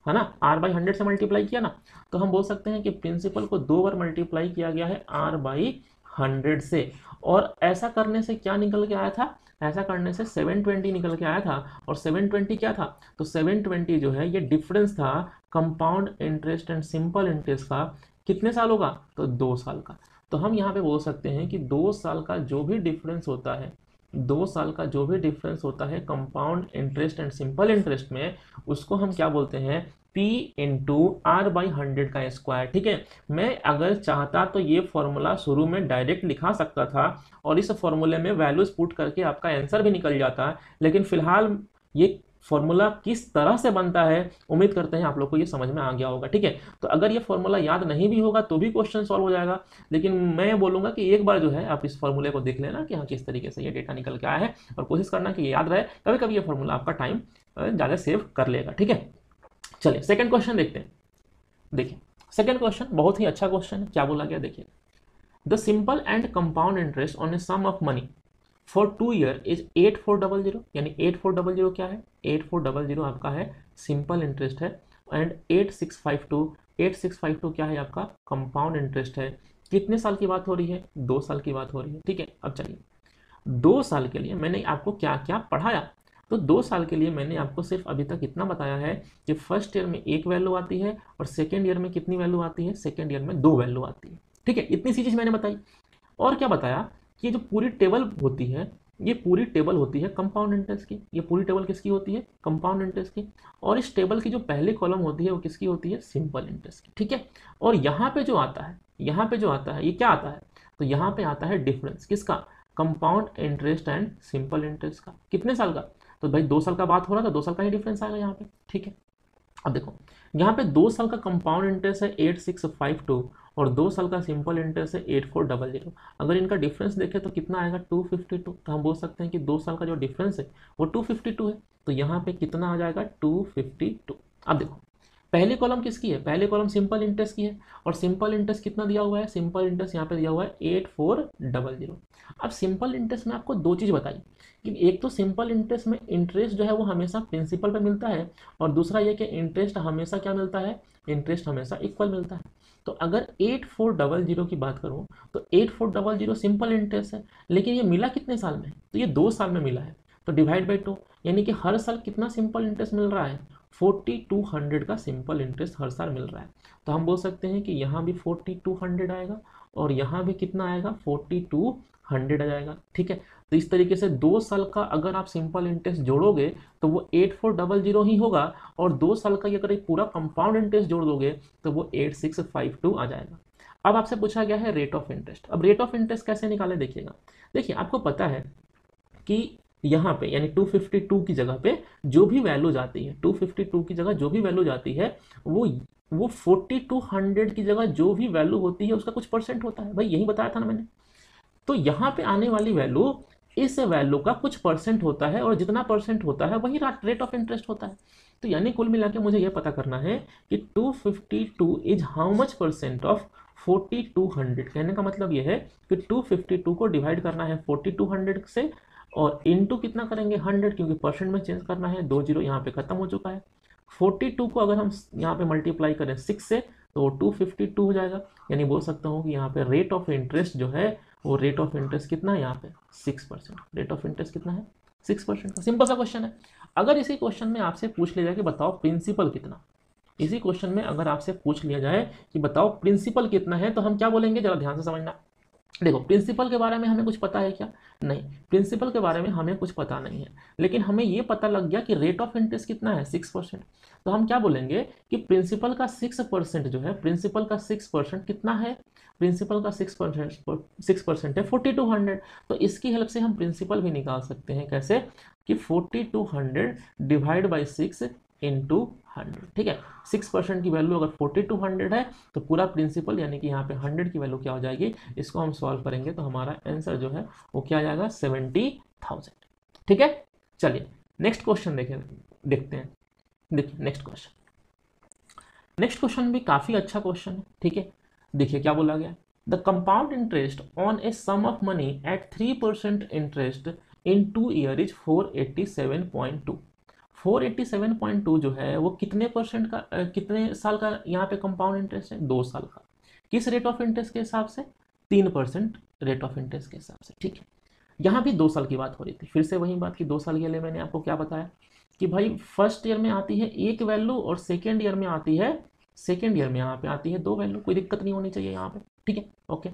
है ना, R/100 से मल्टीप्लाई किया ना। तो हम बोल सकते हैं कि प्रिंसिपल को 2 बार मल्टीप्लाई किया गया है R/100 से। और ऐसा करने से क्या निकल के आया था, ऐसा करने से 720 निकल के आया था। और 720 क्या था, तो 720 जो है ये डिफरेंस था compound interest and simple interest का। कितने सालों का, तो 2 साल का। तो हम यहाँ पे बोल सकते हैं कि 2 साल का जो भी डिफरेंस होता है, 2 साल का जो भी डिफरेंस होता है compound interest and simple interest में, उसको हम क्या बोलते हैं, P इंटू R/100 का स्क्वायर, ठीक है। मैं अगर चाहता तो ये फॉर्मूला शुरू में डायरेक्ट लिखा सकता था और इस फॉर्मूले में वैल्यूज पुट करके आपका आंसर भी निकल जाता, लेकिन फिलहाल ये फॉर्मूला किस तरह से बनता है उम्मीद करते हैं आप लोग को ये समझ में आ गया होगा, ठीक है। तो अगर ये फॉर्मूला याद नहीं भी होगा तो भी क्वेश्चन सॉल्व हो जाएगा, लेकिन मैं बोलूंगा कि एक बार जो है आप इस फॉर्मूले को देख लेना कि हाँ किस तरीके से ये डेटा निकल के आया है, और कोशिश करना कि ये याद रहे। कभी कभी ये फॉर्मूला आपका टाइम ज़्यादा सेव कर लेगा, ठीक है। चलिए सेकंड क्वेश्चन देखते हैं। देखिए सेकंड क्वेश्चन बहुत ही अच्छा क्वेश्चन है, क्या बोला गया देखिए, the simple and compound interest on a sum of money for 2 year is 8400, यानी 8400 क्या है, 8400 आपका है सिंपल इंटरेस्ट है, एंड 8652 क्या है आपका कंपाउंड इंटरेस्ट है। कितने साल की बात हो रही है, 2 साल की बात हो रही है, ठीक है। अब चलिए 2 साल के लिए मैंने आपको क्या क्या पढ़ाया, तो 2 साल के लिए मैंने आपको सिर्फ अभी तक इतना बताया है कि फर्स्ट ईयर में 1 वैल्यू आती है और सेकेंड ईयर में कितनी वैल्यू आती है, सेकेंड ईयर में 2 वैल्यू आती है, ठीक है। इतनी सी चीज मैंने बताई। और क्या बताया कि ये जो पूरी टेबल होती है, ये पूरी टेबल होती है कंपाउंड इंटरेस्ट की। ये पूरी टेबल किसकी होती है, कंपाउंड इंटरेस्ट की। और इस टेबल की जो पहली कॉलम होती है वो किसकी होती है, सिंपल इंटरेस्ट की, ठीक है। और यहाँ पे जो आता है, यहाँ पे जो आता है ये क्या आता है, तो यहाँ पे आता है डिफरेंस किसका, compound interest and simple interest का। कितने साल का, तो भाई 2 साल का बात हो रहा था, 2 साल का ही डिफरेंस आएगा यहाँ पे, ठीक है। अब देखो यहाँ पे 2 साल का कंपाउंड इंटरेस्ट है 8652 और 2 साल का सिंपल इंटरेस्ट है 8400। अगर इनका डिफरेंस देखें तो कितना आएगा 252। तो हम बोल सकते हैं कि 2 साल का जो डिफरेंस है वो 252 है। तो यहाँ पे कितना आ जाएगा 252। अब देखो पहली कॉलम किसकी है, पहली कॉलम सिंपल इंटरेस्ट की है, और सिंपल इंटरेस्ट कितना दिया हुआ है, सिंपल इंटरेस्ट यहाँ पे दिया हुआ है 8400। अब सिंपल इंटरेस्ट में आपको 2 चीज़ बताई कि एक तो सिंपल इंटरेस्ट में इंटरेस्ट जो है वो हमेशा प्रिंसिपल पे मिलता है, और दूसरा ये कि इंटरेस्ट हमेशा क्या मिलता है, इंटरेस्ट हमेशा इक्वल मिलता है। तो अगर 8400 की बात करूँ तो 8400 सिंपल इंटरेस्ट है, लेकिन ये मिला कितने साल में, तो ये 2 साल में मिला है। तो डिवाइड बाई 2, यानी कि हर साल कितना सिंपल इंटरेस्ट मिल रहा है, 4200 का सिंपल इंटरेस्ट हर साल मिल रहा है। तो हम बोल सकते हैं कि यहाँ भी 4200 आएगा और यहाँ भी कितना आएगा 4200 आ जाएगा, ठीक है। तो इस तरीके से 2 साल का अगर आप सिंपल इंटरेस्ट जोड़ोगे तो वो 8400 ही होगा, और 2 साल का अगर एक पूरा कंपाउंड इंटरेस्ट जोड़ दोगे तो वो 8652 आ जाएगा। अब आपसे पूछा गया है रेट ऑफ इंटरेस्ट। अब रेट ऑफ इंटरेस्ट कैसे निकाले देखिएगा, देखिए आपको पता है कि यहाँ पे यानी 252 की जगह पे जो भी वैल्यू जाती है, 252 की जगह जो भी वैल्यू जाती है वो 4200 की जगह जो भी वैल्यू होती है उसका कुछ परसेंट होता है। भाई यही बताया था ना मैंने। तो यहाँ पे आने वाली वैल्यू इस वैल्यू का कुछ परसेंट होता है, और जितना परसेंट होता है वही रेट ऑफ इंटरेस्ट होता है। तो यानी कुल मिला के मुझे ये पता करना है कि 252 is how much percent of 4200। कहने का मतलब ये है कि 252 को डिवाइड करना है 4200 से, और इनटू कितना करेंगे 100, क्योंकि परसेंट में चेंज करना है, 20 यहाँ पे खत्म हो चुका है। 42 को अगर हम यहाँ पे मल्टीप्लाई करें 6 से तो 252 हो जाएगा। यानी बोल सकता हूँ कि यहाँ पे रेट ऑफ इंटरेस्ट जो है वो रेट ऑफ इंटरेस्ट कितना है यहाँ पे 6%। रेट ऑफ इंटरेस्ट कितना है 6% का। सिंपल सा क्वेश्चन है। अगर इसी क्वेश्चन में आपसे पूछ लिया जाए कि बताओ प्रिंसिपल कितना, इसी क्वेश्चन में अगर आपसे पूछ लिया जाए कि बताओ प्रिंसिपल कितना है, तो हम क्या बोलेंगे जरा ध्यान से समझना। देखो प्रिंसिपल के बारे में हमें कुछ पता है क्या? नहीं, प्रिंसिपल के बारे में हमें कुछ पता नहीं है, लेकिन हमें ये पता लग गया कि रेट ऑफ इंटरेस्ट कितना है 6%। तो हम क्या बोलेंगे कि प्रिंसिपल का 6% जो है, प्रिंसिपल का 6% कितना है? प्रिंसिपल का 6% है 4200। तो इसकी हेल्प से हम प्रिंसिपल भी निकाल सकते हैं। कैसे? कि 4200 डिवाइड बाई 6 इंटू 100। ठीक है, 6% की वैल्यू अगर 4200 है तो पूरा प्रिंसिपल यानी कि यहाँ पे 100 की वैल्यू क्या हो जाएगी, इसको हम सॉल्व करेंगे तो हमारा आंसर जो है वो क्या आ जाएगा 70,000। ठीक है, चलिए नेक्स्ट क्वेश्चन देखते हैं। देखिए नेक्स्ट क्वेश्चन भी काफ़ी अच्छा क्वेश्चन है। ठीक है, देखिए क्या बोला गया। The compound interest on a sum of money at 3% interest in 2 year is 487.2। 487.2 जो है वो कितने परसेंट का कितने साल का यहाँ पे कंपाउंड इंटरेस्ट है? 2 साल का। किस रेट ऑफ इंटरेस्ट के हिसाब से? 3% रेट ऑफ इंटरेस्ट के हिसाब से। ठीक है, यहाँ भी 2 साल की बात हो रही थी। फिर से वही बात कि 2 साल के लिए मैंने आपको क्या बताया कि भाई फर्स्ट ईयर में आती है एक वैल्यू और सेकेंड ईयर में आती है, सेकेंड ईयर में यहाँ पे आती है 2 वैल्यू। कोई दिक्कत नहीं होनी चाहिए यहाँ पे। ठीक है, ओके।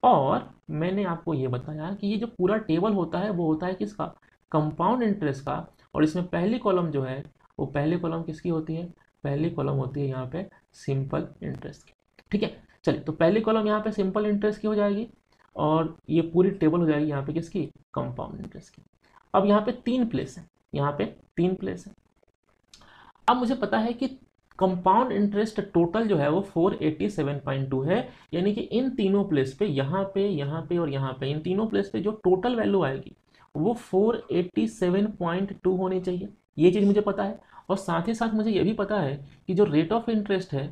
और मैंने आपको ये बताया कि ये जो पूरा टेबल होता है वो होता है किसका? कंपाउंड इंटरेस्ट का। और इसमें पहली कॉलम जो है वो पहली कॉलम किसकी होती है? पहली कॉलम होती है यहाँ पे सिंपल इंटरेस्ट की। ठीक है, चलिए तो पहली कॉलम यहाँ पे सिंपल इंटरेस्ट की हो जाएगी, और ये पूरी टेबल हो जाएगी यहाँ पे किसकी? कंपाउंड इंटरेस्ट की। अब यहाँ पे 3 प्लेस है, यहाँ पे 3 प्लेस है। अब मुझे पता है कि कंपाउंड इंटरेस्ट टोटल जो है वो 487.2 है, यानी कि इन तीनों प्लेस पे, यहाँ पे और यहाँ पे, इन तीनों प्लेस पे जो टोटल वैल्यू आएगी वो 487.2 होनी चाहिए। ये चीज़ मुझे पता है। और साथ ही साथ मुझे ये भी पता है कि जो रेट ऑफ इंटरेस्ट है,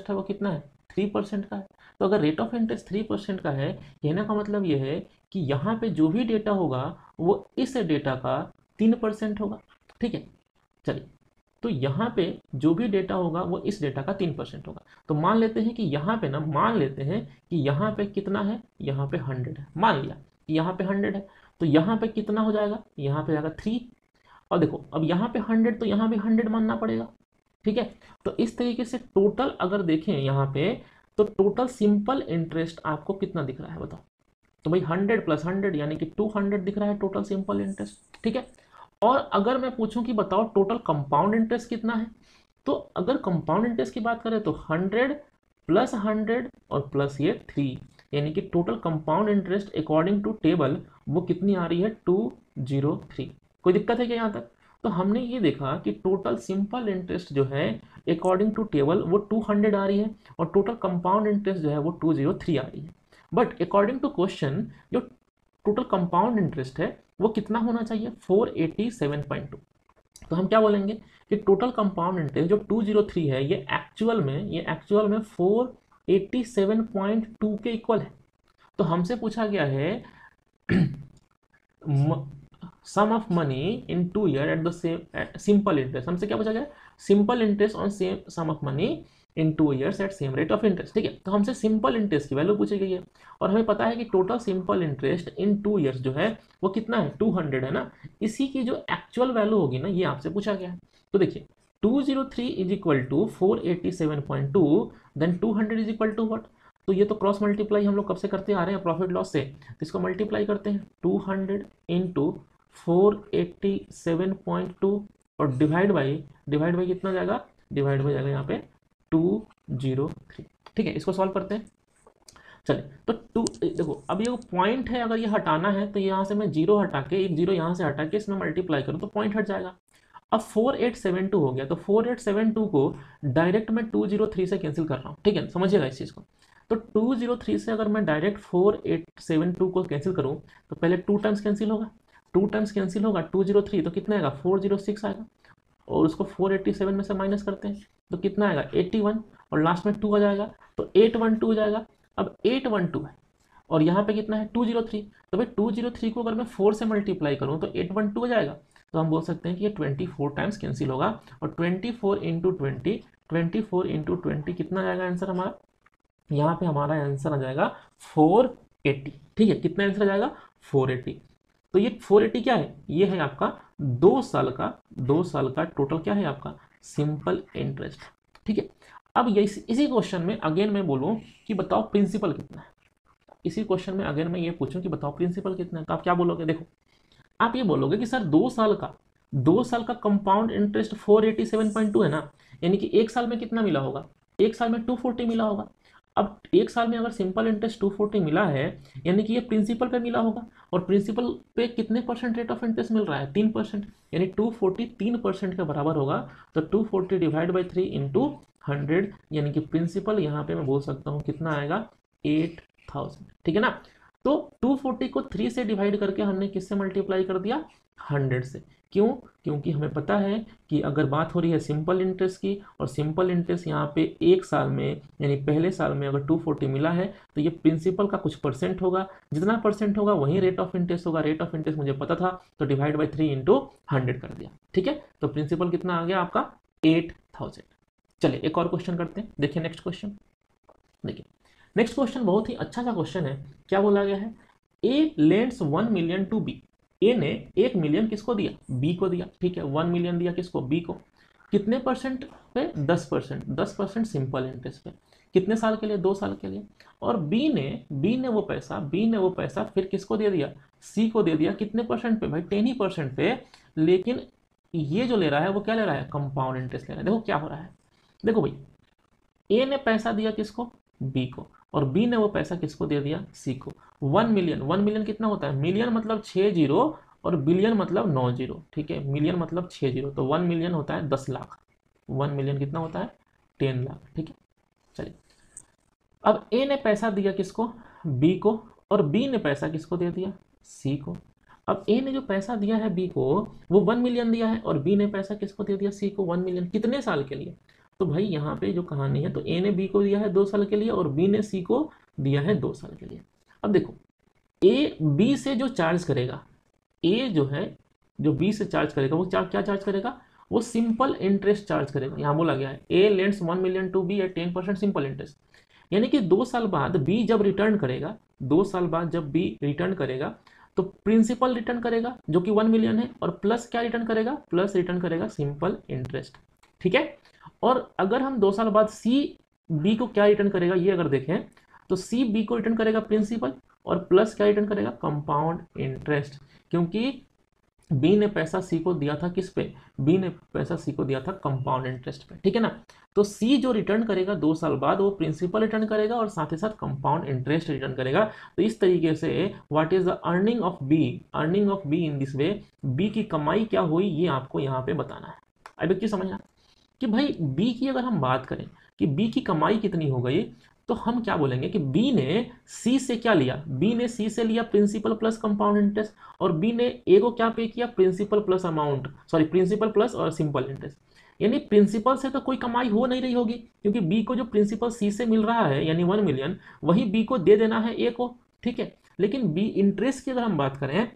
वो कितना है? 3% का है। तो अगर रेट ऑफ इंटरेस्ट 3% का है, कहने का मतलब ये है कि यहाँ पे जो भी डेटा होगा वो इस डेटा का 3% होगा। ठीक है, चलिए तो यहाँ पे जो भी डेटा होगा वो इस डेटा का 3% होगा। तो मान लेते हैं कि यहाँ पे ना, मान लेते हैं कि यहाँ पे कितना है? यहाँ पे 100 है। मान लिया कि यहाँ पे 100 है, तो यहाँ पे कितना हो जाएगा? यहाँ पे जाएगा 3। और देखो अब यहाँ पे 100 तो यहाँ भी 100 मानना पड़ेगा। ठीक है, तो इस तरीके से टोटल अगर देखें यहाँ पे, तो टोटल सिंपल इंटरेस्ट आपको कितना दिख रहा है बताओ? तो भाई 100 प्लस 100 यानी कि 200 दिख रहा है टोटल सिंपल इंटरेस्ट। ठीक है, और अगर मैं पूछूं कि बताओ टोटल कंपाउंड इंटरेस्ट कितना है, तो अगर कंपाउंड इंटरेस्ट की बात करें तो 100 प्लस 100 और प्लस ये 3, यानी कि total compound interest according to table वो कितनी आ रही है? 203। कोई दिक्कत है क्या यहाँ तक? तो हमने ये देखा कि टोटल सिंपल इंटरेस्ट जो है अकॉर्डिंग टू टेबल वो 200 आ रही है, और टोटल कंपाउंड इंटरेस्ट जो है वो 203 आ रही है। बट अकॉर्डिंग टू क्वेश्चन जो टोटल कंपाउंड इंटरेस्ट है वो कितना होना चाहिए? 487.2। तो हम क्या बोलेंगे कि टोटल कंपाउंड इंटरेस्ट जो 203 है ये एक्चुअल में 487.2 के इक्वल है। तो हमसे पूछा गया है sum of money in 2 year at the same simple interest. हमसे क्या पूछा गया? Simple interest on same sum of money in 2 years at same rate of interest. ठीक है, तो हमसे सिंपल इंटरेस्ट की वैल्यू पूछी गई है, और हमें पता है कि total simple interest in 2 years जो है वो कितना है? 200 है ना। इसी की जो एक्चुअल वैल्यू होगी ना ये आपसे पूछा गया है। तो देखिए 203 is equal to 487.2, then 200 is equal to what? तो ये तो क्रॉस मल्टीप्लाई हम लोग कब से करते आ रहे हैं प्रॉफिट लॉस से, तो इसको मल्टीप्लाई करते हैं 200 इंटू 487.2 और डिवाइड बाई कितना जाएगा? डिवाइड बाई जाएगा यहाँ पे 203। ठीक है, इसको सॉल्व करते हैं। चले तो टू, देखो अब ये पॉइंट है, अगर ये हटाना है तो यहाँ से मैं जीरो हटा के, एक जीरो यहाँ से हटा के इसमें मल्टीप्लाई करूँ तो पॉइंट हट जाएगा। अब 4872 हो गया, तो 4872 को डायरेक्ट मैं 203 से कैंसिल कर रहा हूँ, ठीक है, समझिएगा इस चीज़ को। तो 203 से अगर मैं डायरेक्ट 4872 को कैंसिल करूँ तो पहले 2 टाइम्स कैंसिल होगा, 2 टाइम्स कैंसिल होगा, 203 तो कितना आएगा 406 आएगा, और उसको 487 में से माइनस करते हैं तो कितना आएगा 81, और लास्ट में 2 आ जाएगा तो 812 हो जाएगा। अब 812 है और यहाँ पे कितना है 203, तो भाई 203 को अगर मैं 4 से मल्टीप्लाई करूँ तो 812 हो जाएगा। तो हम बोल सकते हैं कि ये 24 टाइम्स कैंसिल होगा, और 24 इंटू 20, 24 इंटू 20 कितना जाएगा आंसर हमारा, यहाँ पे हमारा आंसर आ जाएगा 480, ठीक है, कितना आंसर आ जाएगा 480। तो ये 480 क्या है, ये है आपका 2 साल का टोटल क्या है आपका सिंपल इंटरेस्ट, ठीक है। अब ये इसी क्वेश्चन में अगेन मैं बोलूँ कि बताओ प्रिंसिपल कितना है, इसी क्वेश्चन में अगेन मैं ये पूछूं कि बताओ प्रिंसिपल कितना है, तो आप क्या बोलोगे, देखो आप ये बोलोगे कि सर 2 साल का कंपाउंड इंटरेस्ट 487.2 है ना, यानी कि एक साल में कितना मिला होगा, एक साल में 240 मिला होगा। अब एक साल में अगर सिंपल इंटरेस्ट 240 मिला है, यानी कि ये प्रिंसिपल पे मिला होगा, और प्रिंसिपल पे कितने परसेंट रेट ऑफ इंटरेस्ट मिल रहा है 3%, यानी 240 3% के बराबर होगा। तो 240 डिवाइड बाई 3 इंटू 100, यानी कि प्रिंसिपल यहाँ पे मैं बोल सकता हूँ कितना आएगा 8000, ठीक है ना। तो 240 को 3 से डिवाइड करके हमने किससे मल्टीप्लाई कर दिया 100 से, क्यों, क्योंकि हमें पता है कि अगर बात हो रही है सिंपल इंटरेस्ट की, और सिंपल इंटरेस्ट यहाँ पे एक साल में यानी पहले साल में अगर 240 मिला है तो ये प्रिंसिपल का कुछ परसेंट होगा, जितना परसेंट होगा वही रेट ऑफ इंटरेस्ट होगा, रेट ऑफ इंटरेस्ट मुझे पता था तो डिवाइड बाई 3 इंटू 100 कर दिया, ठीक है। तो प्रिंसिपल कितना आ गया आपका 8000। चलिए एक और क्वेश्चन करते हैं, देखिए नेक्स्ट क्वेश्चन, देखिए नेक्स्ट क्वेश्चन बहुत ही अच्छा सा क्वेश्चन है। क्या बोला गया है, A lends 1 million to B, ए ने 1 मिलियन किसको दिया बी को दिया, ठीक है, 1 मिलियन दिया किसको बी को, कितने परसेंट पे 10%, 10% सिंपल इंटरेस्ट पे, कितने साल के लिए 2 साल के लिए। और बी ने वो पैसा फिर किसको दे दिया सी को दे दिया, कितने परसेंट पे भाई 10% पे, लेकिन ये जो ले रहा है वो क्या ले रहा है कंपाउंड इंटरेस्ट ले रहा है। देखो क्या हो रहा है, देखो भाई ए ने पैसा दिया किसको बी को, और बी ने वो पैसा किसको दे दिया सी को। 1 मिलियन, 1 मिलियन कितना होता है, मिलियन मतलब 6 जीरो और बिलियन मतलब 9 जीरो, ठीक है, मिलियन मतलब 6 जीरो, तो 1 मिलियन होता है 10 लाख, 1 मिलियन कितना होता है 10 लाख, ठीक है। चलिए अब ए ने पैसा दिया किसको बी को, और बी ने पैसा किसको दे दिया सी को। अब ए ने जो पैसा दिया है बी को वो 1 मिलियन दिया है, और बी ने पैसा किसको दे दिया सी को 1 मिलियन, कितने साल के लिए। तो भाई यहाँ पे जो कहानी है, तो ए ने बी को दिया है 2 साल के लिए और बी ने सी को दिया है 2 साल के लिए। अब देखो ए बी से जो चार्ज करेगा, ए जो है जो बी से चार्ज करेगा वो क्या चार्ज करेगा, वो सिंपल इंटरेस्ट चार्ज करेगा। यहाँ बोला गया है A lends 1 million to be at 10% simple interest, यानी कि 2 साल बाद बी जब रिटर्न करेगा, 2 साल बाद जब बी रिटर्न करेगा तो प्रिंसिपल रिटर्न करेगा जो कि 1 मिलियन है, और प्लस क्या रिटर्न करेगा, प्लस रिटर्न करेगा सिंपल इंटरेस्ट, ठीक है। और अगर हम 2 साल बाद सी बी को क्या रिटर्न करेगा ये अगर देखें, तो सी बी को रिटर्न करेगा प्रिंसिपल, और प्लस क्या रिटर्न करेगा कंपाउंड इंटरेस्ट, क्योंकि बी ने पैसा सी को दिया था किस पे, बी ने पैसा सी को दिया था कंपाउंड इंटरेस्ट पे, ठीक है ना। तो सी जो रिटर्न करेगा 2 साल बाद वो प्रिंसिपल रिटर्न करेगा और साथ ही साथ कंपाउंड इंटरेस्ट रिटर्न करेगा। तो इस तरीके से what is the earning of B, earning of B in this way, B की कमाई क्या हुई ये आपको यहाँ पे बताना है। अब एक चीज समझना कि भाई बी की अगर हम बात करें कि बी की कमाई कितनी हो गई, तो हम क्या बोलेंगे कि बी ने सी से क्या लिया, बी ने सी से लिया प्रिंसिपल प्लस कंपाउंड इंटरेस्ट, और बी ने ए को क्या पे किया principal plus amount, sorry principal plus और सिंपल इंटरेस्ट। यानी प्रिंसिपल से तो कोई कमाई हो नहीं रही होगी, क्योंकि बी को जो प्रिंसिपल सी से मिल रहा है यानी 1 मिलियन वही बी को दे देना है ए को, ठीक है। लेकिन बी इंटरेस्ट की अगर हम बात करें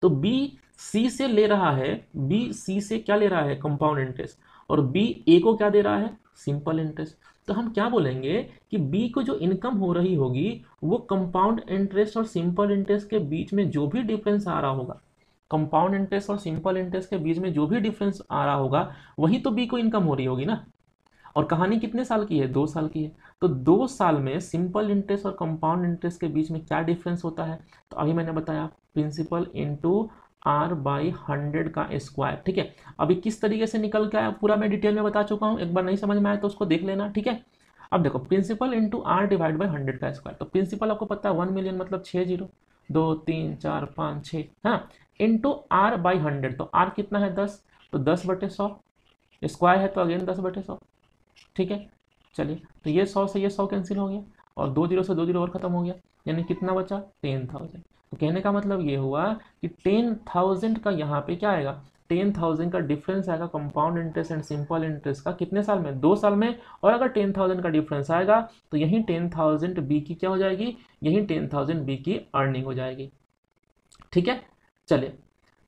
तो बी सी से ले रहा है, बी सी से क्या ले रहा है कंपाउंड इंटरेस्ट, और बी ए को क्या दे रहा है सिंपल इंटरेस्ट। तो हम क्या बोलेंगे कि बी को जो इनकम हो रही होगी वो कंपाउंड इंटरेस्ट और सिंपल इंटरेस्ट के बीच में जो भी डिफरेंस आ रहा होगा, कंपाउंड इंटरेस्ट और सिंपल इंटरेस्ट के बीच में जो भी डिफरेंस आ रहा होगा वही तो बी को इनकम हो रही होगी ना। और कहानी कितने साल की है 2 साल की है, तो 2 साल में सिंपल इंटरेस्ट और कंपाउंड इंटरेस्ट के बीच में क्या डिफरेंस होता है, तो अभी मैंने बताया प्रिंसिपल इंटू आर बाई 100 का स्क्वायर, ठीक है। अभी किस तरीके से निकल के आया पूरा मैं डिटेल में बता चुका हूँ, एक बार नहीं समझ में आया तो उसको देख लेना, ठीक है। अब देखो principal into R divide by 100 का स्क्वायर, तो प्रिंसिपल आपको पता है 1 मिलियन मतलब 6 जीरो, 2 3 4 5 6, हाँ, इंटू आर बाई 100, तो आर कितना है 10, तो 10/100, स्क्वायर है तो अगेन 10/100, ठीक है। चलिए तो ये 100 से ये 100 कैंसिल हो गया और 2 जीरो से 2 जीरो और खत्म हो गया, यानी कितना बचा 10,000। तो कहने का मतलब ये हुआ कि 10,000 का यहाँ पे क्या आएगा, 10,000 का डिफरेंस आएगा compound interest and simple interest का कितने साल में, 2 साल में। और अगर 10,000 का डिफरेंस आएगा तो यही 10,000 बी की क्या हो जाएगी, यही 10,000 बी की अर्निंग हो जाएगी, ठीक है। चलिए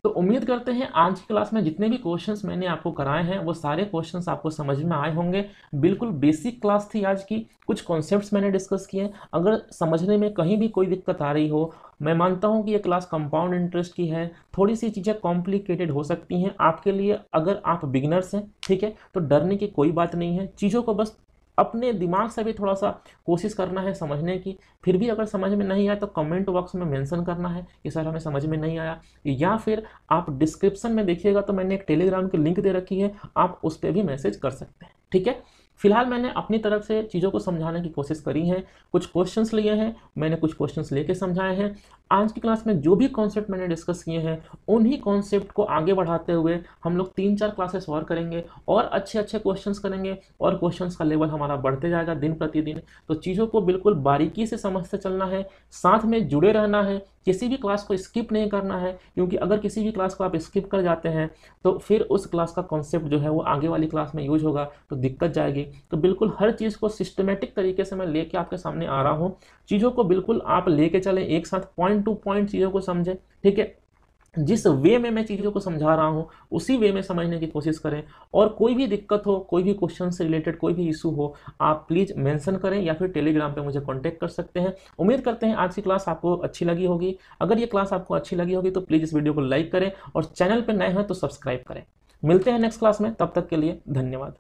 तो उम्मीद करते हैं आज की क्लास में जितने भी क्वेश्चंस मैंने आपको कराए हैं वो सारे क्वेश्चंस आपको समझ में आए होंगे। बिल्कुल बेसिक क्लास थी आज की, कुछ कॉन्सेप्ट्स मैंने डिस्कस किए। अगर समझने में कहीं भी कोई दिक्कत आ रही हो, मैं मानता हूं कि ये क्लास कंपाउंड इंटरेस्ट की है, थोड़ी सी चीज़ें कॉम्प्लिकेटेड हो सकती हैं आपके लिए। अगर आप बिगिनर्स हैं, ठीक है, तो डरने की कोई बात नहीं है, चीज़ों को बस अपने दिमाग से भी थोड़ा सा कोशिश करना है समझने की। फिर भी अगर समझ में नहीं आया तो कमेंट बॉक्स में मेंशन करना है कि सर हमें समझ में नहीं आया, या फिर आप डिस्क्रिप्शन में देखिएगा तो मैंने एक टेलीग्राम की लिंक दे रखी है, आप उस पर भी मैसेज कर सकते हैं, ठीक है। फिलहाल मैंने अपनी तरफ से चीज़ों को समझाने की कोशिश करी है, कुछ क्वेश्चंस लिए हैं, मैंने कुछ क्वेश्चंस लेके समझाए हैं। आज की क्लास में जो भी कॉन्सेप्ट मैंने डिस्कस किए हैं उन्हीं कॉन्सेप्ट को आगे बढ़ाते हुए हम लोग 3-4 क्लासेस और करेंगे और अच्छे अच्छे क्वेश्चंस करेंगे और क्वेश्चंस का लेवल हमारा बढ़ते जाएगा दिन प्रतिदिन। तो चीज़ों को बिल्कुल बारीकी से समझते चलना है, साथ में जुड़े रहना है, किसी भी क्लास को स्किप नहीं करना है, क्योंकि अगर किसी भी क्लास को आप स्किप कर जाते हैं तो फिर उस क्लास का कॉन्सेप्ट जो है वो आगे वाली क्लास में यूज होगा तो दिक्कत जाएगी। तो बिल्कुल हर चीज़ को सिस्टमेटिक तरीके से मैं लेके आपके सामने आ रहा हूँ, चीज़ों को बिल्कुल आप लेके चलें एक साथ, पॉइंट टू पॉइंट चीज़ों को समझें, ठीक है। जिस वे में मैं चीज़ों को समझा रहा हूँ उसी वे में समझने की कोशिश करें। और कोई भी दिक्कत हो, कोई भी क्वेश्चन से रिलेटेड कोई भी इशू हो, आप प्लीज़ मेंशन करें या फिर टेलीग्राम पे मुझे कांटेक्ट कर सकते हैं। उम्मीद करते हैं आज की क्लास आपको अच्छी लगी होगी। अगर ये क्लास आपको अच्छी लगी होगी तो प्लीज़ इस वीडियो को लाइक करें और चैनल पर नए हैं तो सब्सक्राइब करें। मिलते हैं नेक्स्ट क्लास में, तब तक के लिए धन्यवाद।